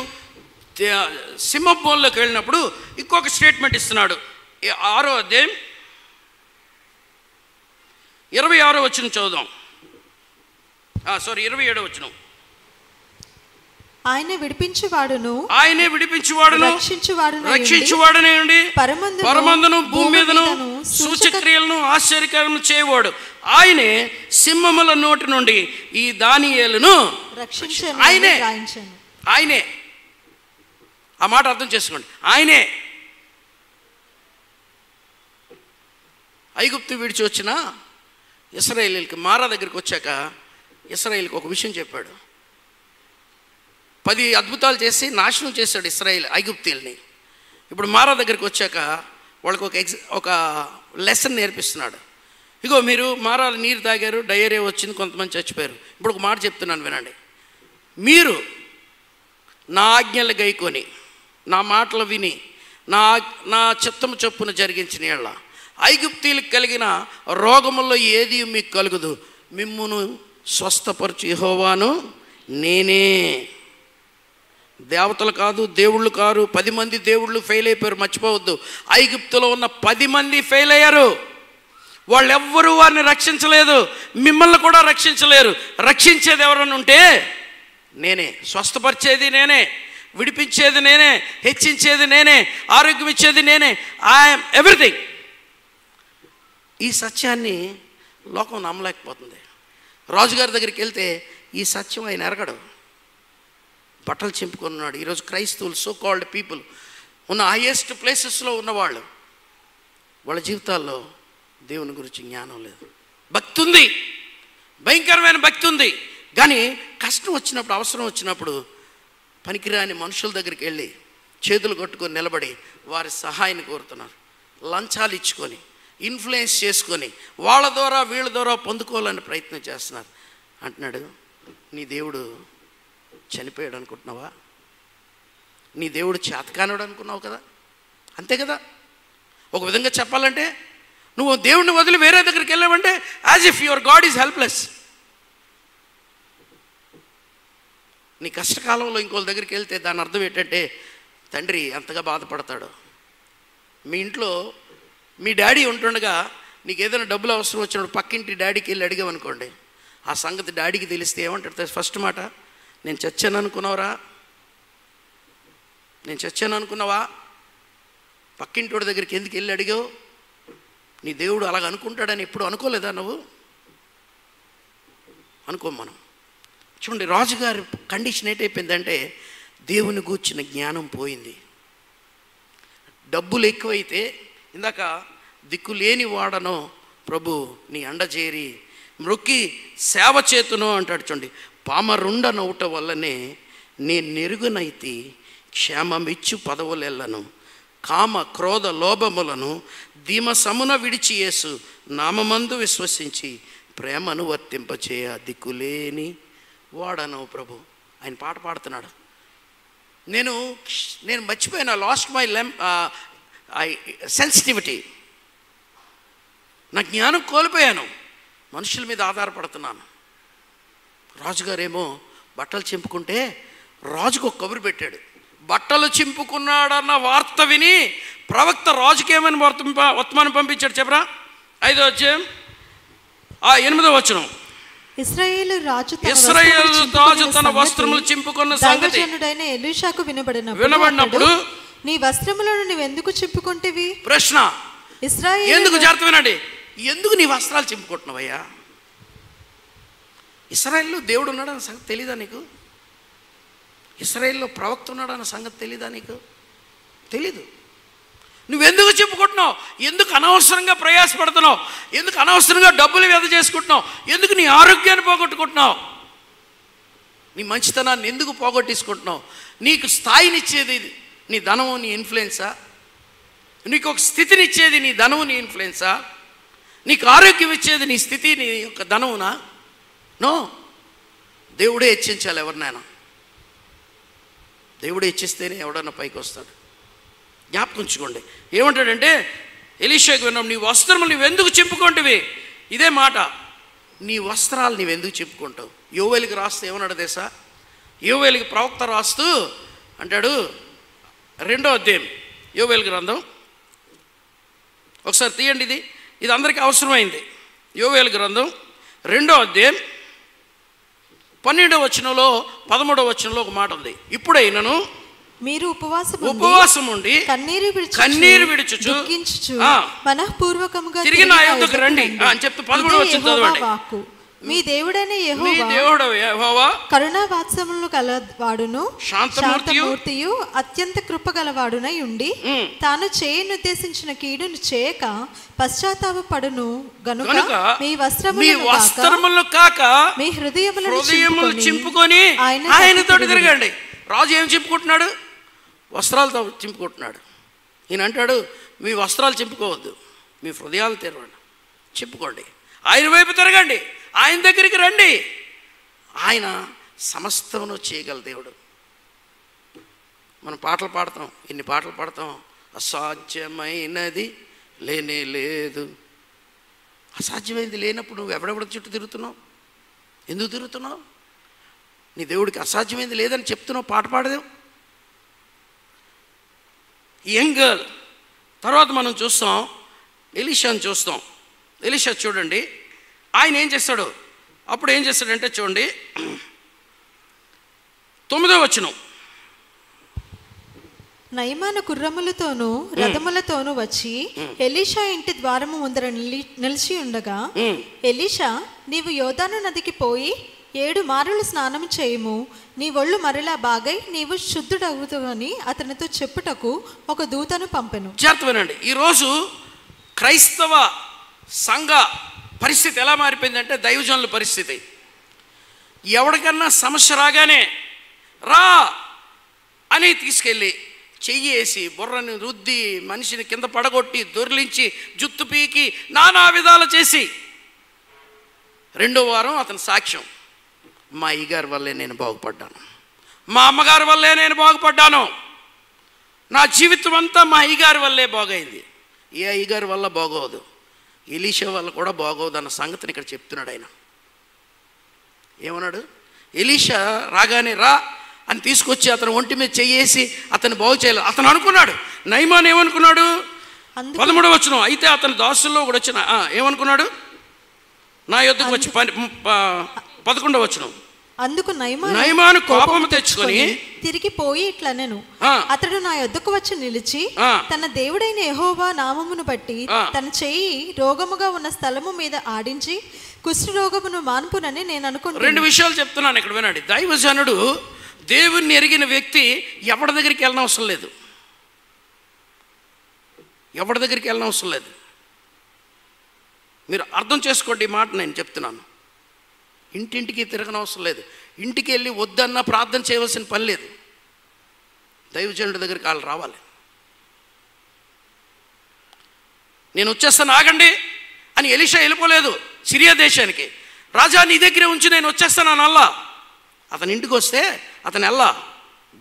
సింహంలోకి వెళ్ళినప్పుడు ఇంకొక స్టేట్మెంట్ ఇస్తున్నాడు. 6వ అధ్యాయం 26వ వచనం చదువుదాం. 27వ వచనం. ఆయనే విడిపించువాడును రక్షించువాడునే పరమందును భూమి మీదను సూచక్రియలను ఆశ్చర్యకరము చేయవాడు. ఆయనే సింహముల నోటి నుండి ఈ దానియేలును రక్షించాను. ఆయనే ఆ మాట అర్థం చేసుకోండి. ఆయనే ఐగుప్తు విడిచి వచ్చిన ఇశ్రాయేలీయులకి మారా దగ్గరికి వచ్చాక ఇశ్రాయేలుకి ఒక విషయం చెప్పాడు. 10 అద్భుతాలు చేసి నాశనం చేశాడు ఇశ్రాయేల్ ఐగుప్తీయుల్ని. ఇప్పుడు మారా దగ్గరికి వచ్చాక వాళ్ళకి ఒక లెసన్ నేర్పిస్తున్నాడు. ఇగో మీరు మారా నీరు తాగారు, డయేరియా వచ్చింది, కొంతమంది చచ్చిపోయారు. ఇప్పుడు ఒక మాట చెప్తున్నాను వినండి. మీరు నా ఆజ్ఞలు గైకొని నా మాటలు విని నా చిత్తము చొప్పున జరిగించిన యెడల ఐగుప్తీయులకు కలిగిన రోగముల్లో ఏది మీకు కలుగదు. మిమ్మును స్వస్థపరచు యెహోవాను నేనే. దేవతలు కాదు, దేవుళ్ళు కారు. 10 మంది దేవుళ్ళు ఫెయిల్ అయిపోయారు, మర్చిపోవద్దు. ఐగుప్తులో ఉన్న 10 మంది ఫెయిల్ అయ్యారు. వాళ్ళెవ్వరూ వారిని రక్షించలేదు, మిమ్మల్ని కూడా రక్షించలేరు. రక్షించేది ఎవరన్నా ఉంటే నేనే. స్వస్థపరిచేది నేనే, విడిపించేది నేనే, హెచ్చించేది నేనే, ఆరోగ్యం ఇచ్చేది నేనే. I'm everything. ఈ సత్యాన్ని లోకం నమ్మలేకపోతుంది. రాజుగారి దగ్గరికి వెళ్తే ఈ సత్యం ఆయన ఎరగడు, బట్టలు చింపుకున్నాడు. ఈరోజు క్రైస్తవులు, సో కాల్డ్ పీపుల్, ఉన్న హైయెస్ట్ ప్లేసెస్లో ఉన్నవాళ్ళు, వాళ్ళ జీవితాల్లో దేవుని గురించి జ్ఞానం లేదు. భక్తి ఉంది, భయంకరమైన భక్తి ఉంది, కానీ కష్టం వచ్చినప్పుడు, అవసరం వచ్చినప్పుడు పనికిరాని మనుషుల దగ్గరికి వెళ్ళి చేతులు కట్టుకొని నిలబడి వారి సహాయాన్ని కోరుతున్నారు. లంచాలు ఇచ్చుకొని, ఇన్ఫ్లుయెన్స్ చేసుకొని, వాళ్ళ ద్వారా వీళ్ళ ద్వారా పొందుకోవాలని ప్రయత్నం చేస్తున్నారు. అంటున్నాడు, నీ దేవుడు చనిపోయాడు అనుకుంటున్నావా? నీ దేవుడు చేతకానుడు అనుకున్నావు కదా? అంతే కదా. ఒక విధంగా చెప్పాలంటే నువ్వు దేవుడిని వదిలి వేరే దగ్గరికి వెళ్ళావంటే as if your God is helpless. నీ కష్టకాలంలో ఇంకోళ్ళ దగ్గరికి వెళ్తే దాని అర్థం ఏంటంటే తండ్రి ఎంతగా బాధపడతాడు. మీ ఇంట్లో మీ డాడీ ఉంటుండగా నీకు ఏదైనా డబ్బులు అవసరం వచ్చినప్పుడు పక్కింటి డాడీకి వెళ్ళి అడిగామనుకోండి, ఆ సంగతి డాడీకి తెలిస్తే ఏమంటాడు? ఫస్ట్ మాట, నేను చచ్చాను అనుకున్నావురా? నేను చచ్చాను అనుకున్నావా? పక్కింటోడి దగ్గరికి ఎందుకు వెళ్ళి అడిగావు? నీ దేవుడు అలాగ అనుకుంటాడని ఎప్పుడు అనుకోలేదా నువ్వు? అనుకోం మనం. చూడండి, రాజుగారి కండిషన్ ఏంటైపోయిందంటే దేవుని గూర్చిన జ్ఞానం పోయింది. డబ్బులు ఎక్కువైతే, ఇందాక దిక్కు లేని వాడనో ప్రభు నీ అండజేరి మ్రొక్కి సేవ చేతును అంటాడు. చూడండి, పామరుండ నవ్వుట వల్లనే నేను నెరుగునైతి క్షేమమిచ్చు పదవులెల్లను కామ క్రోధ లోభములను ధీమసమున విడిచి యేసు నామమందు విశ్వసించి ప్రేమను వర్తింపచేయ దిక్కులేని వాడను ప్రభు. ఆయన పాట పాడుతున్నాడు. నేను మర్చిపోయిన లాస్ట్ మై సెన్సిటివిటీ, నా జ్ఞానం కోల్పోయాను, మనుషుల మీద ఆధారపడుతున్నాను. రాజుగారేమో బట్టలు చింపుకుంటే రాజుకు ఒక కబురు పెట్టాడు. బట్టలు చింపుకున్నాడన్న వార్త విని ప్రవక్త రాజుకేమని వర్తమానం పంపించాడు చెప్పరా? 5వ అధ్యాయం 8వ వచనం. ఇశ్రాయేలు రాజు తన వస్త్రములు చింపుకున్న సంగతి ఎలీషాకు వినబడినప్పుడు నీ వస్త్రములను నువ్వెందుకు చింపుకుంటేవి? ప్రశ్న. ఇశ్రాయేలు ఎందుకు జాగ్రత్త వినండి, ఎందుకు నీ వస్త్రాలు చింపుకుంటున్నావయ్యా? ఇశ్రాయేల్లో దేవుడు ఉన్నాడన్న సంగతి తెలీదా నీకు? ఇశ్రాయేల్లో ప్రవక్త ఉన్నాడన్న సంగతి తెలీదా నీకు? తెలీదు. నువ్వెందుకు చెప్పుకుంటున్నావు? ఎందుకు అనవసరంగా ప్రయాసపడుతున్నావు? ఎందుకు అనవసరంగా డబ్బులు వ్యర్థ చేసుకుంటున్నావు? ఎందుకు నీ ఆరోగ్యాన్ని పోగొట్టుకుంటున్నావు? నీ మంచితనాన్ని ఎందుకు పోగొట్టేసుకుంటున్నావు? నీకు స్థాయినిచ్చేది నీ ధనము, నీ ఇన్ఫ్లుయెన్సా? నీకు ఒక స్థితినిచ్చేది నీ ధనము, నీ ఇన్ఫ్లుయెన్సా? నీకు ఆరోగ్యం ఇచ్చేది నీ స్థితి, నీ యొక్క ధనమునా? నో, దేవుడే హెచ్చించాలి ఎవరినైనా. దేవుడు హెచ్చిస్తేనే ఎవడన్నా పైకి వస్తాడు. జ్ఞాపకం ఉంచుకోండి. ఏమంటాడంటే ఎలీషాకు విన్నాం, నీ వస్త్రములు నువ్వెందుకు చింపుకుంటువి? ఇదే మాట, నీ వస్త్రాలు నువ్వెందుకు చింపుకుంటావు? యోవేలుకి రాస్తే ఏమన్నాడు తెలుసా? యోవేలుకి ప్రవక్త రాస్తూ అంటాడు, 2వ అధ్యాయం యోవేలు గ్రంథం, ఒకసారి తీయండి, ఇది అందరికీ అవసరమైంది. యోవేలు గ్రంథం 2వ అధ్యాయం 12వ వచనంలో 13వ వచనంలో ఒక మాట ఉంది. ఇప్పుడైనను మీరు ఉపవాసం ఉండి కన్నీరు విడుచుచు మనఃపూర్వకముగా తిరిగి నా యొద్దకు రండి అని చెప్పి 13వ వచనం చదవండి. మీ దేవుడైన యెహోవా కరుణా వాత్సల్యములు కలవాడును శాంతమూర్తియు అత్యంత కృప గలవాడునై ఉండి తాను చేయనుద్దేశించిన కీడును చేయక పశ్చాత్తాపపడును గనుక మీ వస్త్రములను కాక మీ హృదయములను చింపుకొని ఆయనతోటి తిరగండి. రాజు ఏం చింపుకుంటున్నాడు? వస్త్రాలతో చింపుకుంటున్నాడు. ఈయన అంటాడు, మీ వస్త్రాలు చింపుకోవద్దు, మీ హృదయాలు తెరవండి, చింపుకోండి, ఆయన వైపు తిరగండి, ఆయన దగ్గరికి రండి. ఆయన సమస్తమును చేయగల దేవుడు. మనం పాటలు పాడతాం, ఇన్ని పాటలు పాడతాం, అసాధ్యమైనది లేనే లేదు. అసాధ్యమైనది లేనప్పుడు నువ్వు ఎవడెవడ చుట్టూ తిరుగుతున్నావు? ఎందుకు తిరుగుతున్నావు? నీ దేవుడికి అసాధ్యమైనది లేదని చెప్తున్నావు, పాట పాడదేవు. యంగ్ గర్ల్ తర్వాత మనం చూస్తాం, ఎలీషాని చూస్తాం. ఎలీషా చూడండి, ఆయన ఏం చేస్తాడు? అప్పుడు ఏం చేస్తాడంటే చూడండి 9వ వచనం. నయమాను గుర్రములతోనూ రథములతోనూ వచ్చి ఎలీషా ఇంటి ద్వారము ముందర నిలిచి ఉండగా, ఎలీషా నీవు యోర్దాను నదికి పోయి 7 మారులు స్నానము చేయుము, నీ ఒళ్ళు మరలా బాగై నీవు శుద్ధుడవుతావని అతనితో చెప్పుటకు ఒక దూతను పంపెను. జాగ్రత్త వినండి. ఈరోజు క్రైస్తవ సంఘ పరిస్థితి ఎలా మారిపోయిందంటే, దైవజనుల పరిస్థితి. ఎవరికన్నా సమస్య రాగానే రా అని తీసుకెళ్ళి చెయ్యి వేసి బుర్రని రుద్ది మనిషిని కింద పడగొట్టి దొర్లించి జుత్తు పీకి నానా విధాలు చేసి 2వ వారం అతని సాక్ష్యం, మా అయ్యగారి వల్లే నేను బాగుపడ్డాను, మా అమ్మగారి వల్లే నేను బాగుపడ్డాను, నా జీవితం అంతా మా అయ్యగారి వల్లే బాగైంది. ఏ అయ్యగారి వల్ల బాగోదు, ఎలీషా వల్ల కూడా బాగోదు అన్న సంగతిని ఇక్కడ చెప్తున్నాడు ఆయన. ఏమన్నాడు? ఎలీషా రాగానే రా అని తీసుకొచ్చి అతను ఒంటి మీద చెయ్యేసి అతను బాగు చేయాలి. అతను అనుకున్నాడు, నయమాన్ ఏమనుకున్నాడు? 13వ వచనం. అయితే అతని దాసుల్లో కూడా వచ్చిన ఏమనుకున్నాడు? నా యొద్దకు వచ్చి 11వ వచనం. అందుకు నయమాను కోపము తెచ్చుకొని తిరిగి పోయి ఇట్లనెను, అతడు నా యొద్దకు వచ్చి నిలిచి తన దేవుడైన యెహోవా నామమును బట్టి తన చెయ్యి రోగముగా ఉన్న స్థలము మీద ఆడించి కుష్ఠరోగమును మాన్పునని నేను అనుకుంటున్నాను. 2 విషయాలు చెప్తున్నాను ఇక్కడ వినండి. దైవజనుడు దేవుణ్ణి ఎరిగిన వ్యక్తి ఎవరి దగ్గరికి వెళ్ళనవసరం లేదు. ఎవరి దగ్గరికి వెళ్ళనవసరం లేదు. మీరు అర్థం చేసుకోండి ఈ మాట నేను చెప్తున్నాను. ఇంటింటికి తిరగనవసరం లేదు. ఇంటికి వెళ్ళి వద్దన్నా ప్రార్థన చేయవలసిన పని లేదు. దైవజనుడి దగ్గరికి వాళ్ళు రావాలి. నేను వచ్చేస్తాను ఆగండి అని ఎలీషా వెళ్ళిపోలేదు సిరియా దేశానికి. రాజా నీ దగ్గరే ఉంచి నేను వచ్చేస్తాను అని అల్లా. అతని ఇంటికి వస్తే అతను ఎల్లా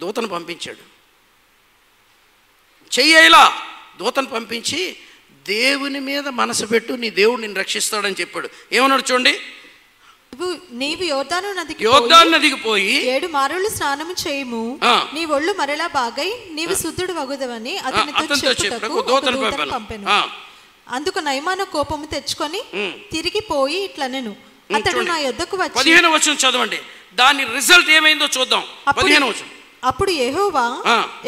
దూతను పంపించాడు. చెయ్యేలా దూతను పంపించి దేవుని మీద మనసు పెట్టు, నీ దేవుడు నిన్ను రక్షిస్తాడని చెప్పాడు. ఏమన్నాడు చూడండి, నీవు యోర్దాను నదికి పోయి 7 మారులు స్నానము చేయము, నీ ఒళ్ళు మరలా బాగై నీవు శుద్ధుడు వగుదవని అతనితో చెప్పుటకు దూతను పంపెను. అందుకు నయమాను కోపము తెచ్చుకొని తిరిగి పోయి ఇట్లనెను, అతడు నా యొద్దకు వచ్చి 15వ వచనం చదవండి. దాని రిజల్ట్ ఏమైందో చూద్దాం. 15వ వచనం. అప్పుడు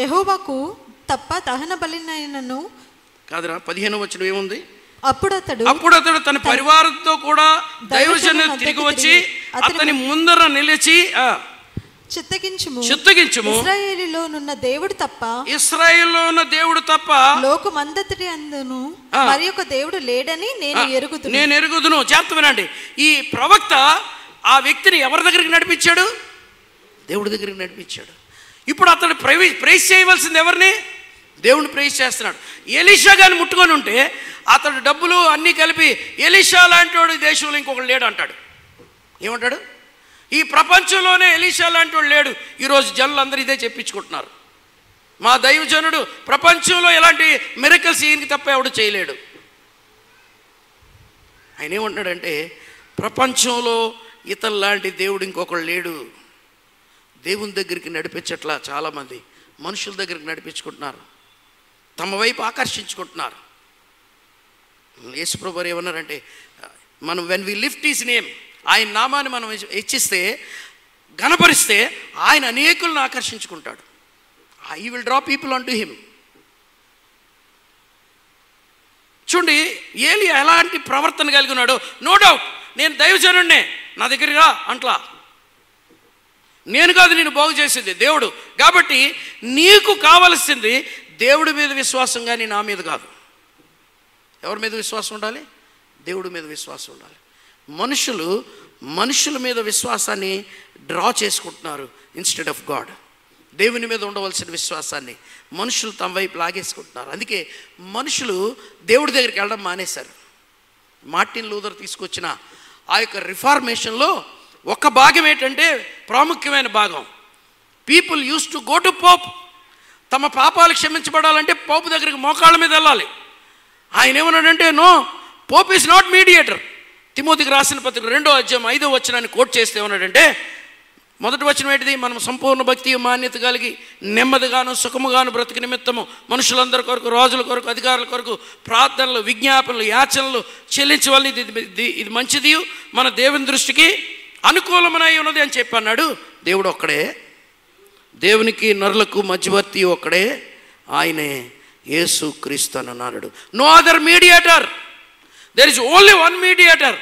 యెహోవాకు తప్ప దహన బలినైనను కాదురా. 15వ వచనం ఏముంది? అప్పుడు అతడు తన పరివారంతో కూడా దైవజనుడు తిరిగి వచ్చి అతని ముందర నిలిచి చిత్తగించుము, ఇశ్రాయేలులో ఉన్న దేవుడు తప్ప లోకమంతటి అందును మరి ఒక దేవుడు లేడని నేను ఎరుగుదును. జాగ్రత్త వినండి. ఈ ప్రవక్త ఆ వ్యక్తిని ఎవరి దగ్గరికి నడిపించాడు? దేవుడి దగ్గరికి నడిపించాడు. ఇప్పుడు అతడు ప్రైజ్ చేయవలసింది ఎవరిని? దేవుడిని ప్రైజ్ చేస్తున్నాడు. ఎలీషా గారిని ముట్టుకొని ఉంటే అతడు డబ్బులు అన్నీ కలిపి ఎలీషా లాంటి వాడు ఈ దేశంలో ఇంకొకడు లేడు అంటాడు. ఏమంటాడు? ఈ ప్రపంచంలోనే ఎలీషా లాంటి వాడు లేడు. ఈరోజు జనులు అందరూ ఇదే చెప్పించుకుంటున్నారు. మా దైవజనుడు ప్రపంచంలో ఎలాంటి మిరకల్స్ ఈయనకి తప్ప ఎవడు చేయలేడు. ఆయన ఏమంటున్నాడంటే ప్రపంచంలో ఇతను లాంటి దేవుడు ఇంకొకడు లేడు. దేవుని దగ్గరికి నడిపించట్లా చాలామంది మనుషుల దగ్గరికి నడిపించుకుంటున్నారు, తమ వైపు ఆకర్షించుకుంటున్నారు. యేసుప్రభు వారు ఏమన్నారంటే మనం when we lift his name, ఆయన నామాన్ని మనం హెచ్చిస్తే ఘనపరిస్తే ఆయన అనేకులను ఆకర్షించుకుంటాడు. He will draw people on to him. చూడండి ఏలియా ఎలాంటి ప్రవర్తన కలిగి ఉన్నాడో. నో డౌట్ నేను దైవజనుడినే, నా దగ్గరికి రా అంట్లా. నేను కాదు నేను బాగు చేసేది దేవుడు. కాబట్టి నీకు కావలసింది దేవుడి మీద విశ్వాసం కానీ నా మీద కాదు. ఎవరి మీద విశ్వాసం ఉండాలి? దేవుడి మీద విశ్వాసం ఉండాలి. మనుషుల మీద విశ్వాసాన్ని డ్రా చేసుకుంటున్నారు ఇన్స్టెడ్ ఆఫ్ గాడ్. దేవుని మీద ఉండవలసిన విశ్వాసాన్ని మనుషులు తమ వైపు లాగేసుకుంటున్నారు. అందుకే మనుషులు దేవుడి దగ్గరికి వెళ్ళడం మానేశారు. మార్టిన్ లూథర్ తీసుకొచ్చిన ఆ యొక్క రిఫార్మేషన్లో ఒక భాగం ఏంటంటే ప్రాముఖ్యమైన భాగం, people use to go to Pope. తమ పాపాలు క్షమించబడాలంటే పోపు దగ్గరికి మోకాళ్ళ మీద వెళ్ళాలి. ఆయన ఏమన్నాడంటే no, pope is not mediator. తిమోతికి రాసిన పత్రిక 2వ అధ్యాయం 5వ వచనాన్ని కోట్ చేస్తే ఏమన్నాడంటే, మొదటి వచనం ఏంటిది? మనం సంపూర్ణ భక్తి మాన్యత కలిగి నెమ్మదిగాను సుఖముగాను బ్రతికి నిమిత్తము మనుషులందరి కొరకు, రాజుల కొరకు, అధికారుల కొరకు ప్రార్థనలు, విజ్ఞాపనలు, యాచనలు చెల్లించవల్లి, ఇది మంచిది, మన దేవుని దృష్టికి అనుకూలమనై ఉన్నది అని చెప్పి అన్నాడు. దేవుడు ఒక్కడే, దేవునికి నరులకు మధ్యవర్తి ఒక్కడే, ఆయనే యేసు క్రీస్తు అని అన్నాడు. No other mediator, there is only one mediator,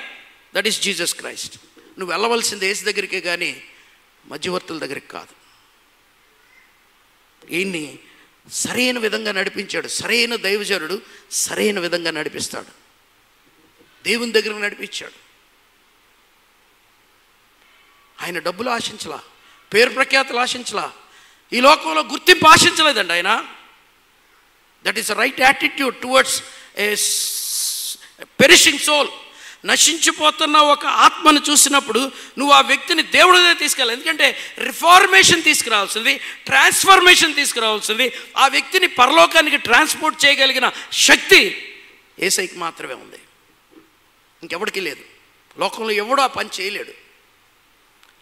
that is Jesus Christ. నువ్వు వెళ్ళవలసింది యేసు దగ్గరికే కానీ మధ్యవర్తుల దగ్గరికి కాదు. ఈయన్ని సరైన విధంగా నడిపించాడు. సరైన దైవజనుడు సరైన విధంగా నడిపిస్తాడు. దేవుని దగ్గరకు నడిపించాడు. ఆయన డబ్బులు ఆశించలా, పేరు ప్రఖ్యాతులు ఆశించలా, ఈ లోకంలో గుర్తింపు ఆశించలేదండి ఆయన. That is right attitude towards a perishing soul. నశించిపోతున్న ఒక ఆత్మను చూసినప్పుడు నువ్వు ఆ వ్యక్తిని దేవుడిదే తీసుకెళ్ళాలి. ఎందుకంటే రిఫార్మేషన్ తీసుకురావాల్సింది, ట్రాన్స్ఫర్మేషన్ తీసుకురావాల్సింది, ఆ వ్యక్తిని పరలోకానికి ట్రాన్స్పోర్ట్ చేయగలిగిన శక్తి యేసయ్యకి మాత్రమే ఉంది, ఇంకెవడికి లేదు. లోకంలో ఎవడో ఆ పని చేయలేడు.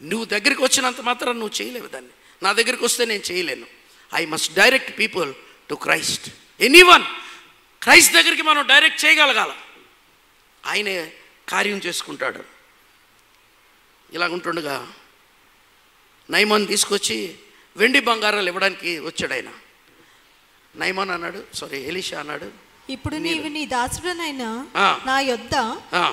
నువ్వు దగ్గరికి వచ్చినంత మాత్రం నువ్వు చేయలేవు దాన్ని. నా దగ్గరికి వస్తే నేను చేయలేను. I must direct people to Christ. Anyone Christ దగ్గరికి మనం డైరెక్ట్ చేయగలగాల. ఆయనే కార్యం చేసుకుంటాడు. ఇలాగుంటుండగా నయమాను తీసుకొచ్చి వెండి బంగారాలు ఇవ్వడానికి వచ్చాడు ఆయన. నయమాన్ అన్నాడు, ఎలీషా అన్నాడు, ఇప్పుడు నీవు నీ దాసుడనైనా నా యొద్ద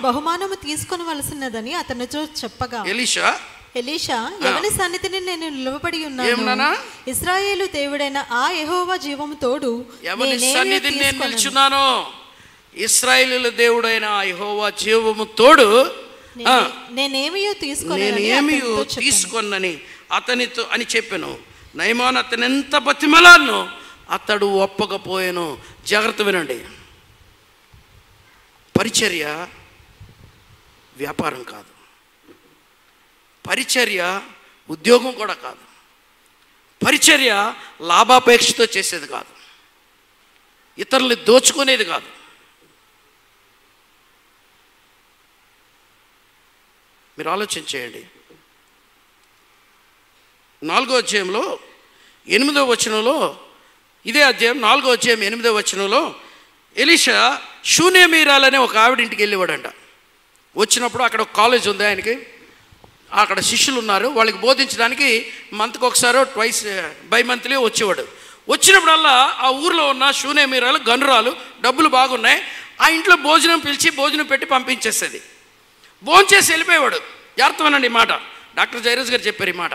బహుమానము తీసుకొనవలసినదని అతనితో చెప్పగా, ఎలీషా ఎవరి సన్నిధిని నేను నిలవబడి ఉన్నాను, ఇశ్రాయేలు దేవుడైన ఆ యెహోవా జీవము తోడు ఎవరి సన్నిధిని నేను నిల్చున్నానో, ఇశ్రాయేలు దేవుడైన ఆ యెహోవా జీవము తోడు నేనేమియో తీసుకొనని అతనితో అని చెప్పాను. నయమాను అతను ఎంత బతిమలాను, అతడు ఒప్పకపోయాను. జాగ్రత్త వినండి, పరిచర్య వ్యాపారం కాదు, పరిచర్య ఉద్యోగం కూడా కాదు, పరిచర్య లాభాపేక్షతో చేసేది కాదు, ఇతరులు దోచుకునేది కాదు. మీరు ఆలోచన చేయండి. 4వ అధ్యాయంలో 8వ వచనంలో, ఇదే అధ్యాయం 4వ అధ్యాయం 8వ వచనంలో ఎలీషా షూనేమీరాలనే ఒక ఆవిడ ఇంటికి వెళ్ళేవాడంట. వచ్చినప్పుడు అక్కడ ఒక కాలేజ్ ఉంది ఆయనకి, అక్కడ శిష్యులు ఉన్నారు, వాళ్ళకి బోధించడానికి మంత్కి ఒకసారి ట్వైస్ బై మంత్లీ వచ్చేవాడు. వచ్చినప్పుడల్లా ఆ ఊర్లో ఉన్న షూనేమీరాలు గనురాలు డబ్బులు బాగున్నాయి, ఆ ఇంట్లో భోజనం పిలిచి భోజనం పెట్టి పంపించేసేది. భోంచేసి వెళ్ళిపోయేవాడు. జాగ్రత్తమేనండి ఈ మాట, డాక్టర్ జైరస్ గారు చెప్పారు ఈ మాట.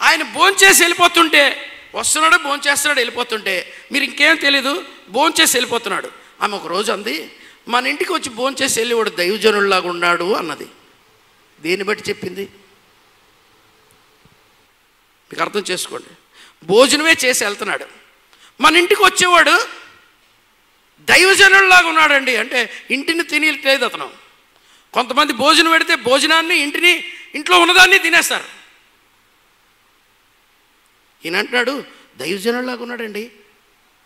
ఆయన భోంచేసి వెళ్ళిపోతుంటే, వస్తున్నాడు భోంచేస్తున్నాడు వెళ్ళిపోతుంటే, మీరు ఇంకేం తెలీదు, భోంచేసి వెళ్ళిపోతున్నాడు. ఆమె ఒక రోజు అంది, మన ఇంటికి వచ్చి భోంచేసి వెళ్ళేవాడు దైవజనుల్లాగా ఉన్నాడు అన్నది. దేన్ని బట్టి చెప్పింది? మీకు అర్థం చేసుకోండి. భోజనమే చేసి వెళ్తున్నాడు, మన ఇంటికి వచ్చేవాడు దైవజనుల్లాగా ఉన్నాడండి అంటే ఇంటిని తినలేదు అతను. కొంతమంది భోజనం పెడితే భోజనాన్ని ఇంట్లో ఉన్నదాన్ని తినేస్తారు. ఈయన అంటున్నాడు దైవజనుల్లాగా ఉన్నాడండి,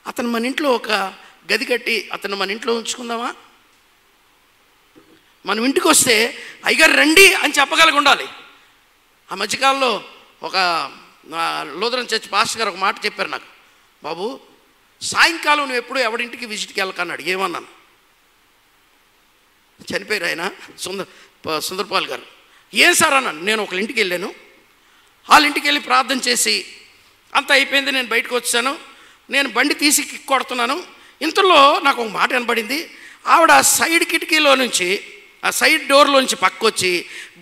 అతను మన ఇంట్లో ఒక గది కట్టి అతను మన ఇంట్లో ఉంచుకుందామా? మనం ఇంటికి వస్తే అయ్యగారు రండి అని చెప్పగలిగి ఉండాలి. ఆ మధ్యకాలంలో ఒక లూథరన్ చర్చ్ పాస్టర్ గారు ఒక మాట చెప్పారు నాకు, బాబు సాయంకాలం నువ్వు ఎప్పుడు ఎవడింటికి విజిట్కి వెళ్ళకన్నాడు. ఏమన్నాను? చనిపోయారు ఆయన, సుందర్పాల్ గారు. ఏం సార్ అన్నాను. నేను ఒకళ్ళ ఇంటికి వెళ్ళాను, వాళ్ళ ఇంటికి వెళ్ళి ప్రార్థన చేసి అంతా అయిపోయింది, నేను బయటకు వచ్చాను, నేను బండి తీసి కిక్ కొడుతున్నాను, ఇంతలో నాకు ఒక మాట వినపడింది. ఆవిడ సైడ్ కిటికీలో నుంచి, ఆ సైడ్ డోర్లో నుంచి పక్కకు వచ్చి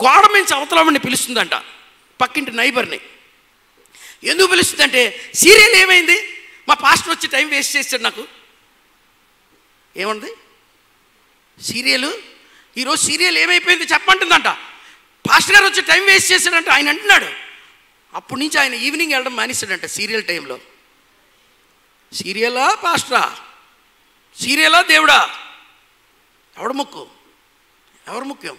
గోడ మించి అవతలవాడిని పిలుస్తుందంట, పక్కింటి నైబర్ని. ఎందుకు పిలుస్తుందంటే, సీరియల్ ఏమైంది, మా పాస్టర్ వచ్చి టైం వేస్ట్ చేశాడు నాకు. ఏమంది సీరియల్, ఈరోజు సీరియల్ ఏమైపోయింది చెప్పంటుందంట. పాస్టర్ గారు వచ్చి టైం వేస్ట్ చేశాడంట ఆయన అంటున్నాడు. అప్పటి నుంచి ఆయన ఈవినింగ్ వెళ్ళడం మానేశాడంట సీరియల్ టైంలో. సీరియలా పాస్టరా, సీరియలా దేవుడా, ఎవడు ముక్కు, ఎవరు ముఖ్యం?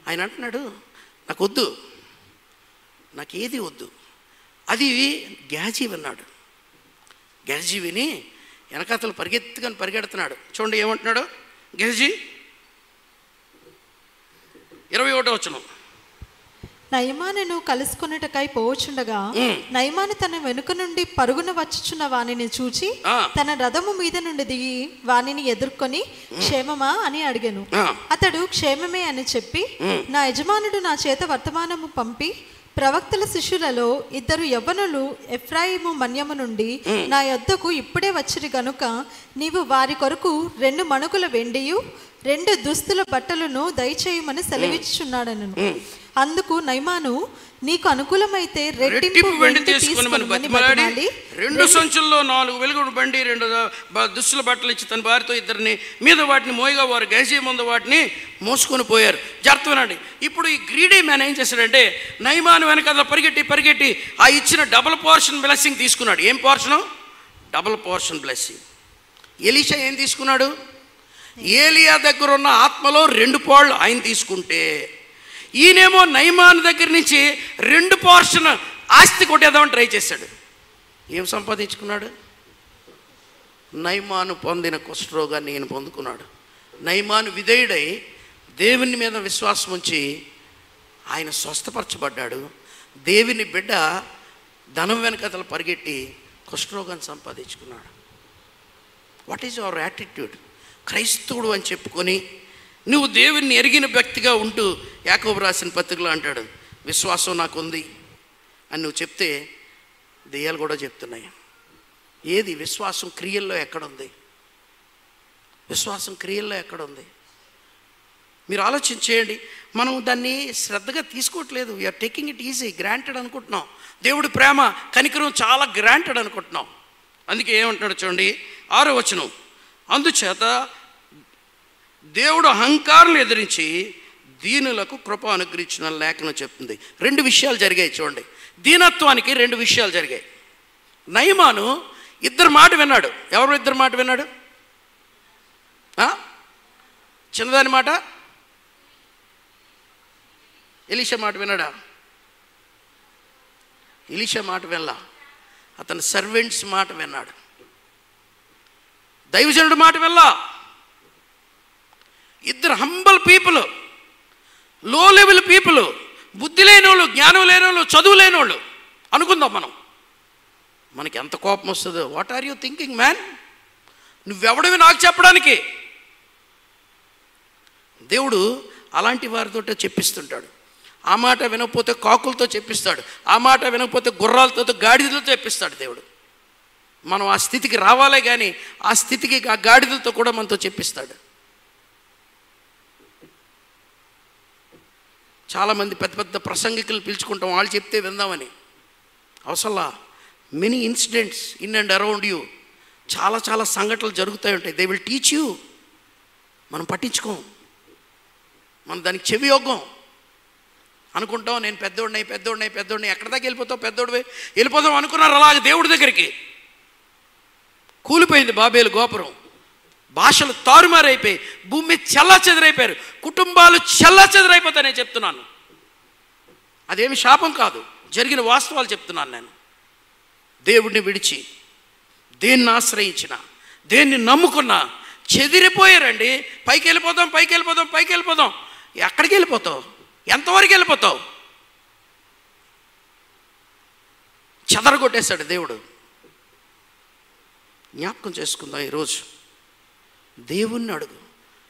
ఆయన అంటున్నాడు నాకు వద్దు, నాకు ఏది వద్దు. అది గ్యాజీ విన్నాడు. గ్యాజీ విని వెనకాతలు పరిగెడుతున్నాడు. చూడండి ఏమంటున్నాడు గ్యాజీ, 21వ వచనం. నయమానును కలుసుకొనుటకై పోవచుండగా నయమాను తన వెనుక నుండి పరుగున వచ్చుచున్న వానిని చూచి తన రథము మీద నుండి దిగి వానిని ఎదుర్కొని క్షేమమా అని అడిగాను. అతడు క్షేమమే అని చెప్పి, నా యజమానుడు నా చేత వర్తమానము పంపి, ప్రవక్తల శిష్యులలో 2 యవ్వనులు ఎఫ్రాయిము మన్యము నుండి నా యొద్దకు ఇప్పుడే వచ్చిరి గనుక నీవు వారి కొరకు 2 మణుకుల వెండియు 2 దుస్తుల బట్టలను దయచేయమని సెలవిచ్చుచున్నాడను. అందుకు నయమాను, నీకు అనుకూలమైతే రెట్టింపు వెండి తీసుకొని బతిమాలి 2 సంచుల్లో 4 వెలుగుడు బండి 2 దుస్తుల బట్టలు ఇచ్చి తన భార్యతో 2 మీద వాటిని మోయగా వారు గేజీ ముందు వాటిని మోసుకొని పోయారు. జాగ్రత్తనండి. ఇప్పుడు ఈ గ్రీడీ మ్యాన్ ఏం చేశాడంటే, నయమాను వెనకాల పరిగెట్టి ఆ ఇచ్చిన డబుల్ పోర్షన్ బ్లెస్సింగ్ తీసుకున్నాడు. ఏం portion? Double portion blessing. Elisha ఏం తీసుకున్నాడు? ఏలియా దగ్గర ఉన్న ఆత్మలో 2 పాళ్ళు ఆయన తీసుకుంటే, ఈయనేమో నయమాను దగ్గర నుంచి 2 పోర్షన్ ఆస్తి కొట్టేద్దామని ట్రై చేశాడు. ఏం సంపాదించుకున్నాడు? నయమాను పొందిన కుష్ఠరోగాన్ని ఈయన పొందుకున్నాడు. నయమాను విధేయుడై దేవుని మీద విశ్వాసం ఉంచి ఆయన స్వస్థపరచబడ్డాడు. దేవుని బిడ్డ ధనం వెనకతలు పరిగెట్టి కుష్ఠరోగాన్ని సంపాదించుకున్నాడు. What is our attitude? క్రైస్తవుడు అని చెప్పుకొని నువ్వు దేవుణ్ణి ఎరిగిన వ్యక్తిగా ఉంటూ, యాకోబు రాసిన పత్రికలో అంటాడు, విశ్వాసం నాకు ఉంది అని నువ్వు చెప్తే దెయ్యాలు కూడా చెప్తున్నాయి. ఏది విశ్వాసం క్రియల్లో ఎక్కడుంది? విశ్వాసం క్రియల్లో ఎక్కడుంది? మీరు ఆలోచించేయండి. మనం దాన్ని శ్రద్ధగా తీసుకోవట్లేదు. We are taking it easy, granted అనుకుంటున్నాం. దేవుడి ప్రేమ కనికరం చాలా గ్రాంటెడ్ అనుకుంటున్నాం. అందుకే ఏమంటున్నాడు చూడండి, 6వ వచనం, అందుచేత దేవుడు అహంకారులు ఎదిరించి దీనులకు కృప అనుగ్రహించిన లేఖనం చెప్తుంది. 2 విషయాలు జరిగాయి చూడండి. దీనత్వానికి 2 విషయాలు జరిగాయి. నయమాను ఇద్దరు మాట విన్నాడు. ఎవరు ఇద్దరు మాట విన్నాడు? చిన్నదాని మాట, ఎలీషా మాట విన్నాడా? ఎలీషా మాట వినలా, అతని సర్వెంట్స్ మాట విన్నాడు. దైవజనుడు మాట వినలా. ఇద్దరు హంబల్ పీపుల్, లో లెవెల్ పీపుల్, బుద్ధి లేనోళ్ళు, జ్ఞానం లేనోళ్ళు, చదువు లేనోళ్ళు అనుకుందాం మనం. మనకి ఎంత కోపం వస్తుందో. What are you thinking man? నువ్వెవడవి నాకు చెప్పడానికి? దేవుడు అలాంటి వారితో చెప్పిస్తుంటాడు. ఆ మాట వినకపోతే కాకులతో చెప్పిస్తాడు. ఆ మాట వినకపోతే గుర్రాలతో, గాడిదలతో చెప్పిస్తాడు దేవుడు. మనం ఆ స్థితికి రావాలే కానీ ఆ స్థితికి ఆ గాడిదలతో కూడా మనతో చెప్పిస్తాడు. చాలామంది పెద్ద పెద్ద ప్రసంగికులు పిలుచుకుంటాం, వాళ్ళు చెప్తే విందామని. అవసరంలా. Many incidents in and around you, చాలా చాలా సంఘటనలు జరుగుతూ ఉంటాయి. They will teach you. మనం పట్టించుకోం, మనం దానికి చెవియోగం అనుకుంటాం. నేను పెద్దోడిని ఎక్కడి దాకా వెళ్ళిపోతావు? పెద్దోడివే వెళ్ళిపోతాం అనుకున్నారు. అలాగే దేవుడి దగ్గరికి కూలిపోయింది బాబేలు గోపురం. భాషలు తారుమారైపోయి, భూమి చెల్లా చెదరైపోయారు, కుటుంబాలు చెల్లా చెదరైపోతాయి. నేను చెప్తున్నాను, అదేమి శాపం కాదు, జరిగిన వాస్తవాలు చెప్తున్నాను నేను. దేవుడిని విడిచి దేన్ని ఆశ్రయించిన, దేన్ని నమ్ముకున్నా చెదిరిపోయారండి. పైకి వెళ్ళిపోదాం. ఎక్కడికి వెళ్ళిపోతావు? ఎంతవరకు వెళ్ళిపోతావు? చెదరగొట్టేశాడు దేవుడు. జ్ఞాపకం చేసుకుందాం ఈరోజు. దేవుణ్ణి అడుగు.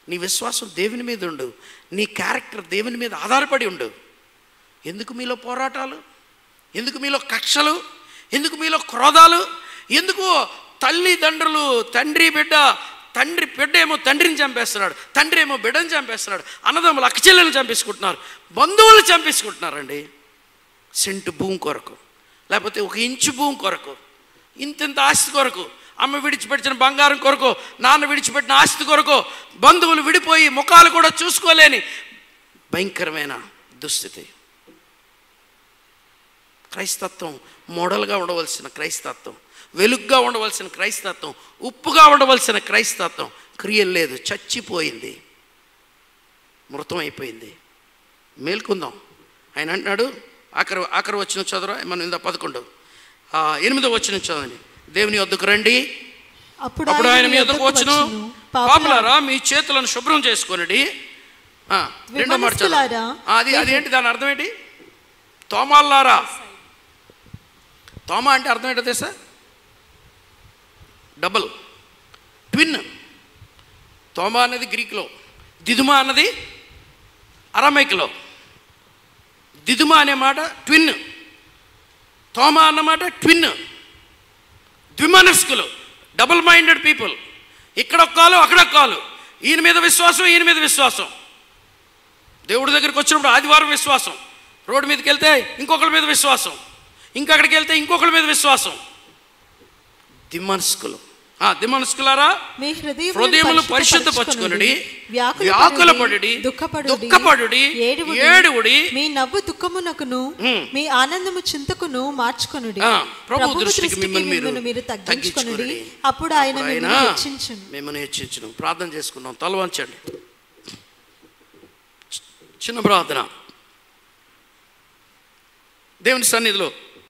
నీ విశ్వాసం దేవుని మీద ఉండు. నీ క్యారెక్టర్ దేవుని మీద ఆధారపడి ఉండు. ఎందుకు మీలో పోరాటాలు? ఎందుకు మీలో కక్షలు? ఎందుకు మీలో క్రోధాలు? ఎందుకు తల్లిదండ్రులు, తండ్రి బిడ్డ ఏమో తండ్రిని చంపేస్తున్నాడు, తండ్రి ఏమో బిడ్డని చంపేస్తున్నాడు, అన్నదమ్ములు అక్కచెల్లెలను చంపేసుకుంటున్నారు, బంధువులు చంపేసుకుంటున్నారండి. సెంటు భూమి కొరకు, లేకపోతే 1 ఇంచు భూమి కొరకు, ఇంత ఆస్తి కొరకు, అమ్మ విడిచిపెట్టిన బంగారం కొరకు, నాన్న విడిచిపెట్టిన ఆస్తి కొరకు బంధువులు విడిపోయి ముఖాలు కూడా చూసుకోలేని భయంకరమైన దుస్థితి. క్రైస్తత్వం మోడల్గా ఉండవలసిన క్రైస్తత్వం, వెలుగ్గా ఉండవలసిన క్రైస్తత్వం, ఉప్పుగా ఉండవలసిన క్రైస్తత్వం క్రియలు లేదు, చచ్చిపోయింది, మృతమైపోయింది. మేల్కొందాం. ఆయన అంటున్నాడు, ఆఖరి వచ్చిన చదువు మనం ఇందా 11 8వ వచనం చదవండి. దేవుని వద్దకు రండి, అప్పుడు ఆయన మీ వద్దకు వచ్చును. పాపులారా మీ చేతులను శుభ్రం చేసుకొనిడి. 2వ మాట చదువు. అదేంటి, దాని అర్థం ఏంటి? తోమాలారా. తోమా అంటే అర్థం ఏంటో తెలుసా? Double, twin. తోమా అన్నది గ్రీక్లో, దిదుమా అన్నది అరమైక్లో. దిదుమా అనే మాట ట్విన్, తోమా అన్నమాట ట్విన్. ద్విమనస్కులు, డబుల్ మైండెడ్ పీపుల్. ఇక్కడ ఒక కాలు, అక్కడ ఒక కాలు. ఈయన మీద విశ్వాసం, ఈయన మీద విశ్వాసం. దేవుడి దగ్గరికి వచ్చినప్పుడు ఆదివారం విశ్వాసం, రోడ్డు మీదకి వెళ్తే ఇంకొకరి మీద విశ్వాసం, ఇంకక్కడికి వెళ్తే ఇంకొకరి మీద విశ్వాసం. దిమనస్కులారా హృదయములు పరిశుద్ధపరచుకొనుడి, వ్యాకులపడుడి, దుఃఖపడుడి, ఏడువుడి, మీ నవ్వు దుఃఖమునకును మీ ఆనందము చింతకును మార్చుకొనుడి. ప్రభు దృష్టికి మిమ్మల్ని మీరు తగ్గించుకొనుడి, అప్పుడు ఆయన మిమ్మల్ని హెచ్చించును. ప్రార్థన చేసుకుందాం. తల వంచండి. చిన్న ప్రార్థన. దేవుని సన్నిధిలో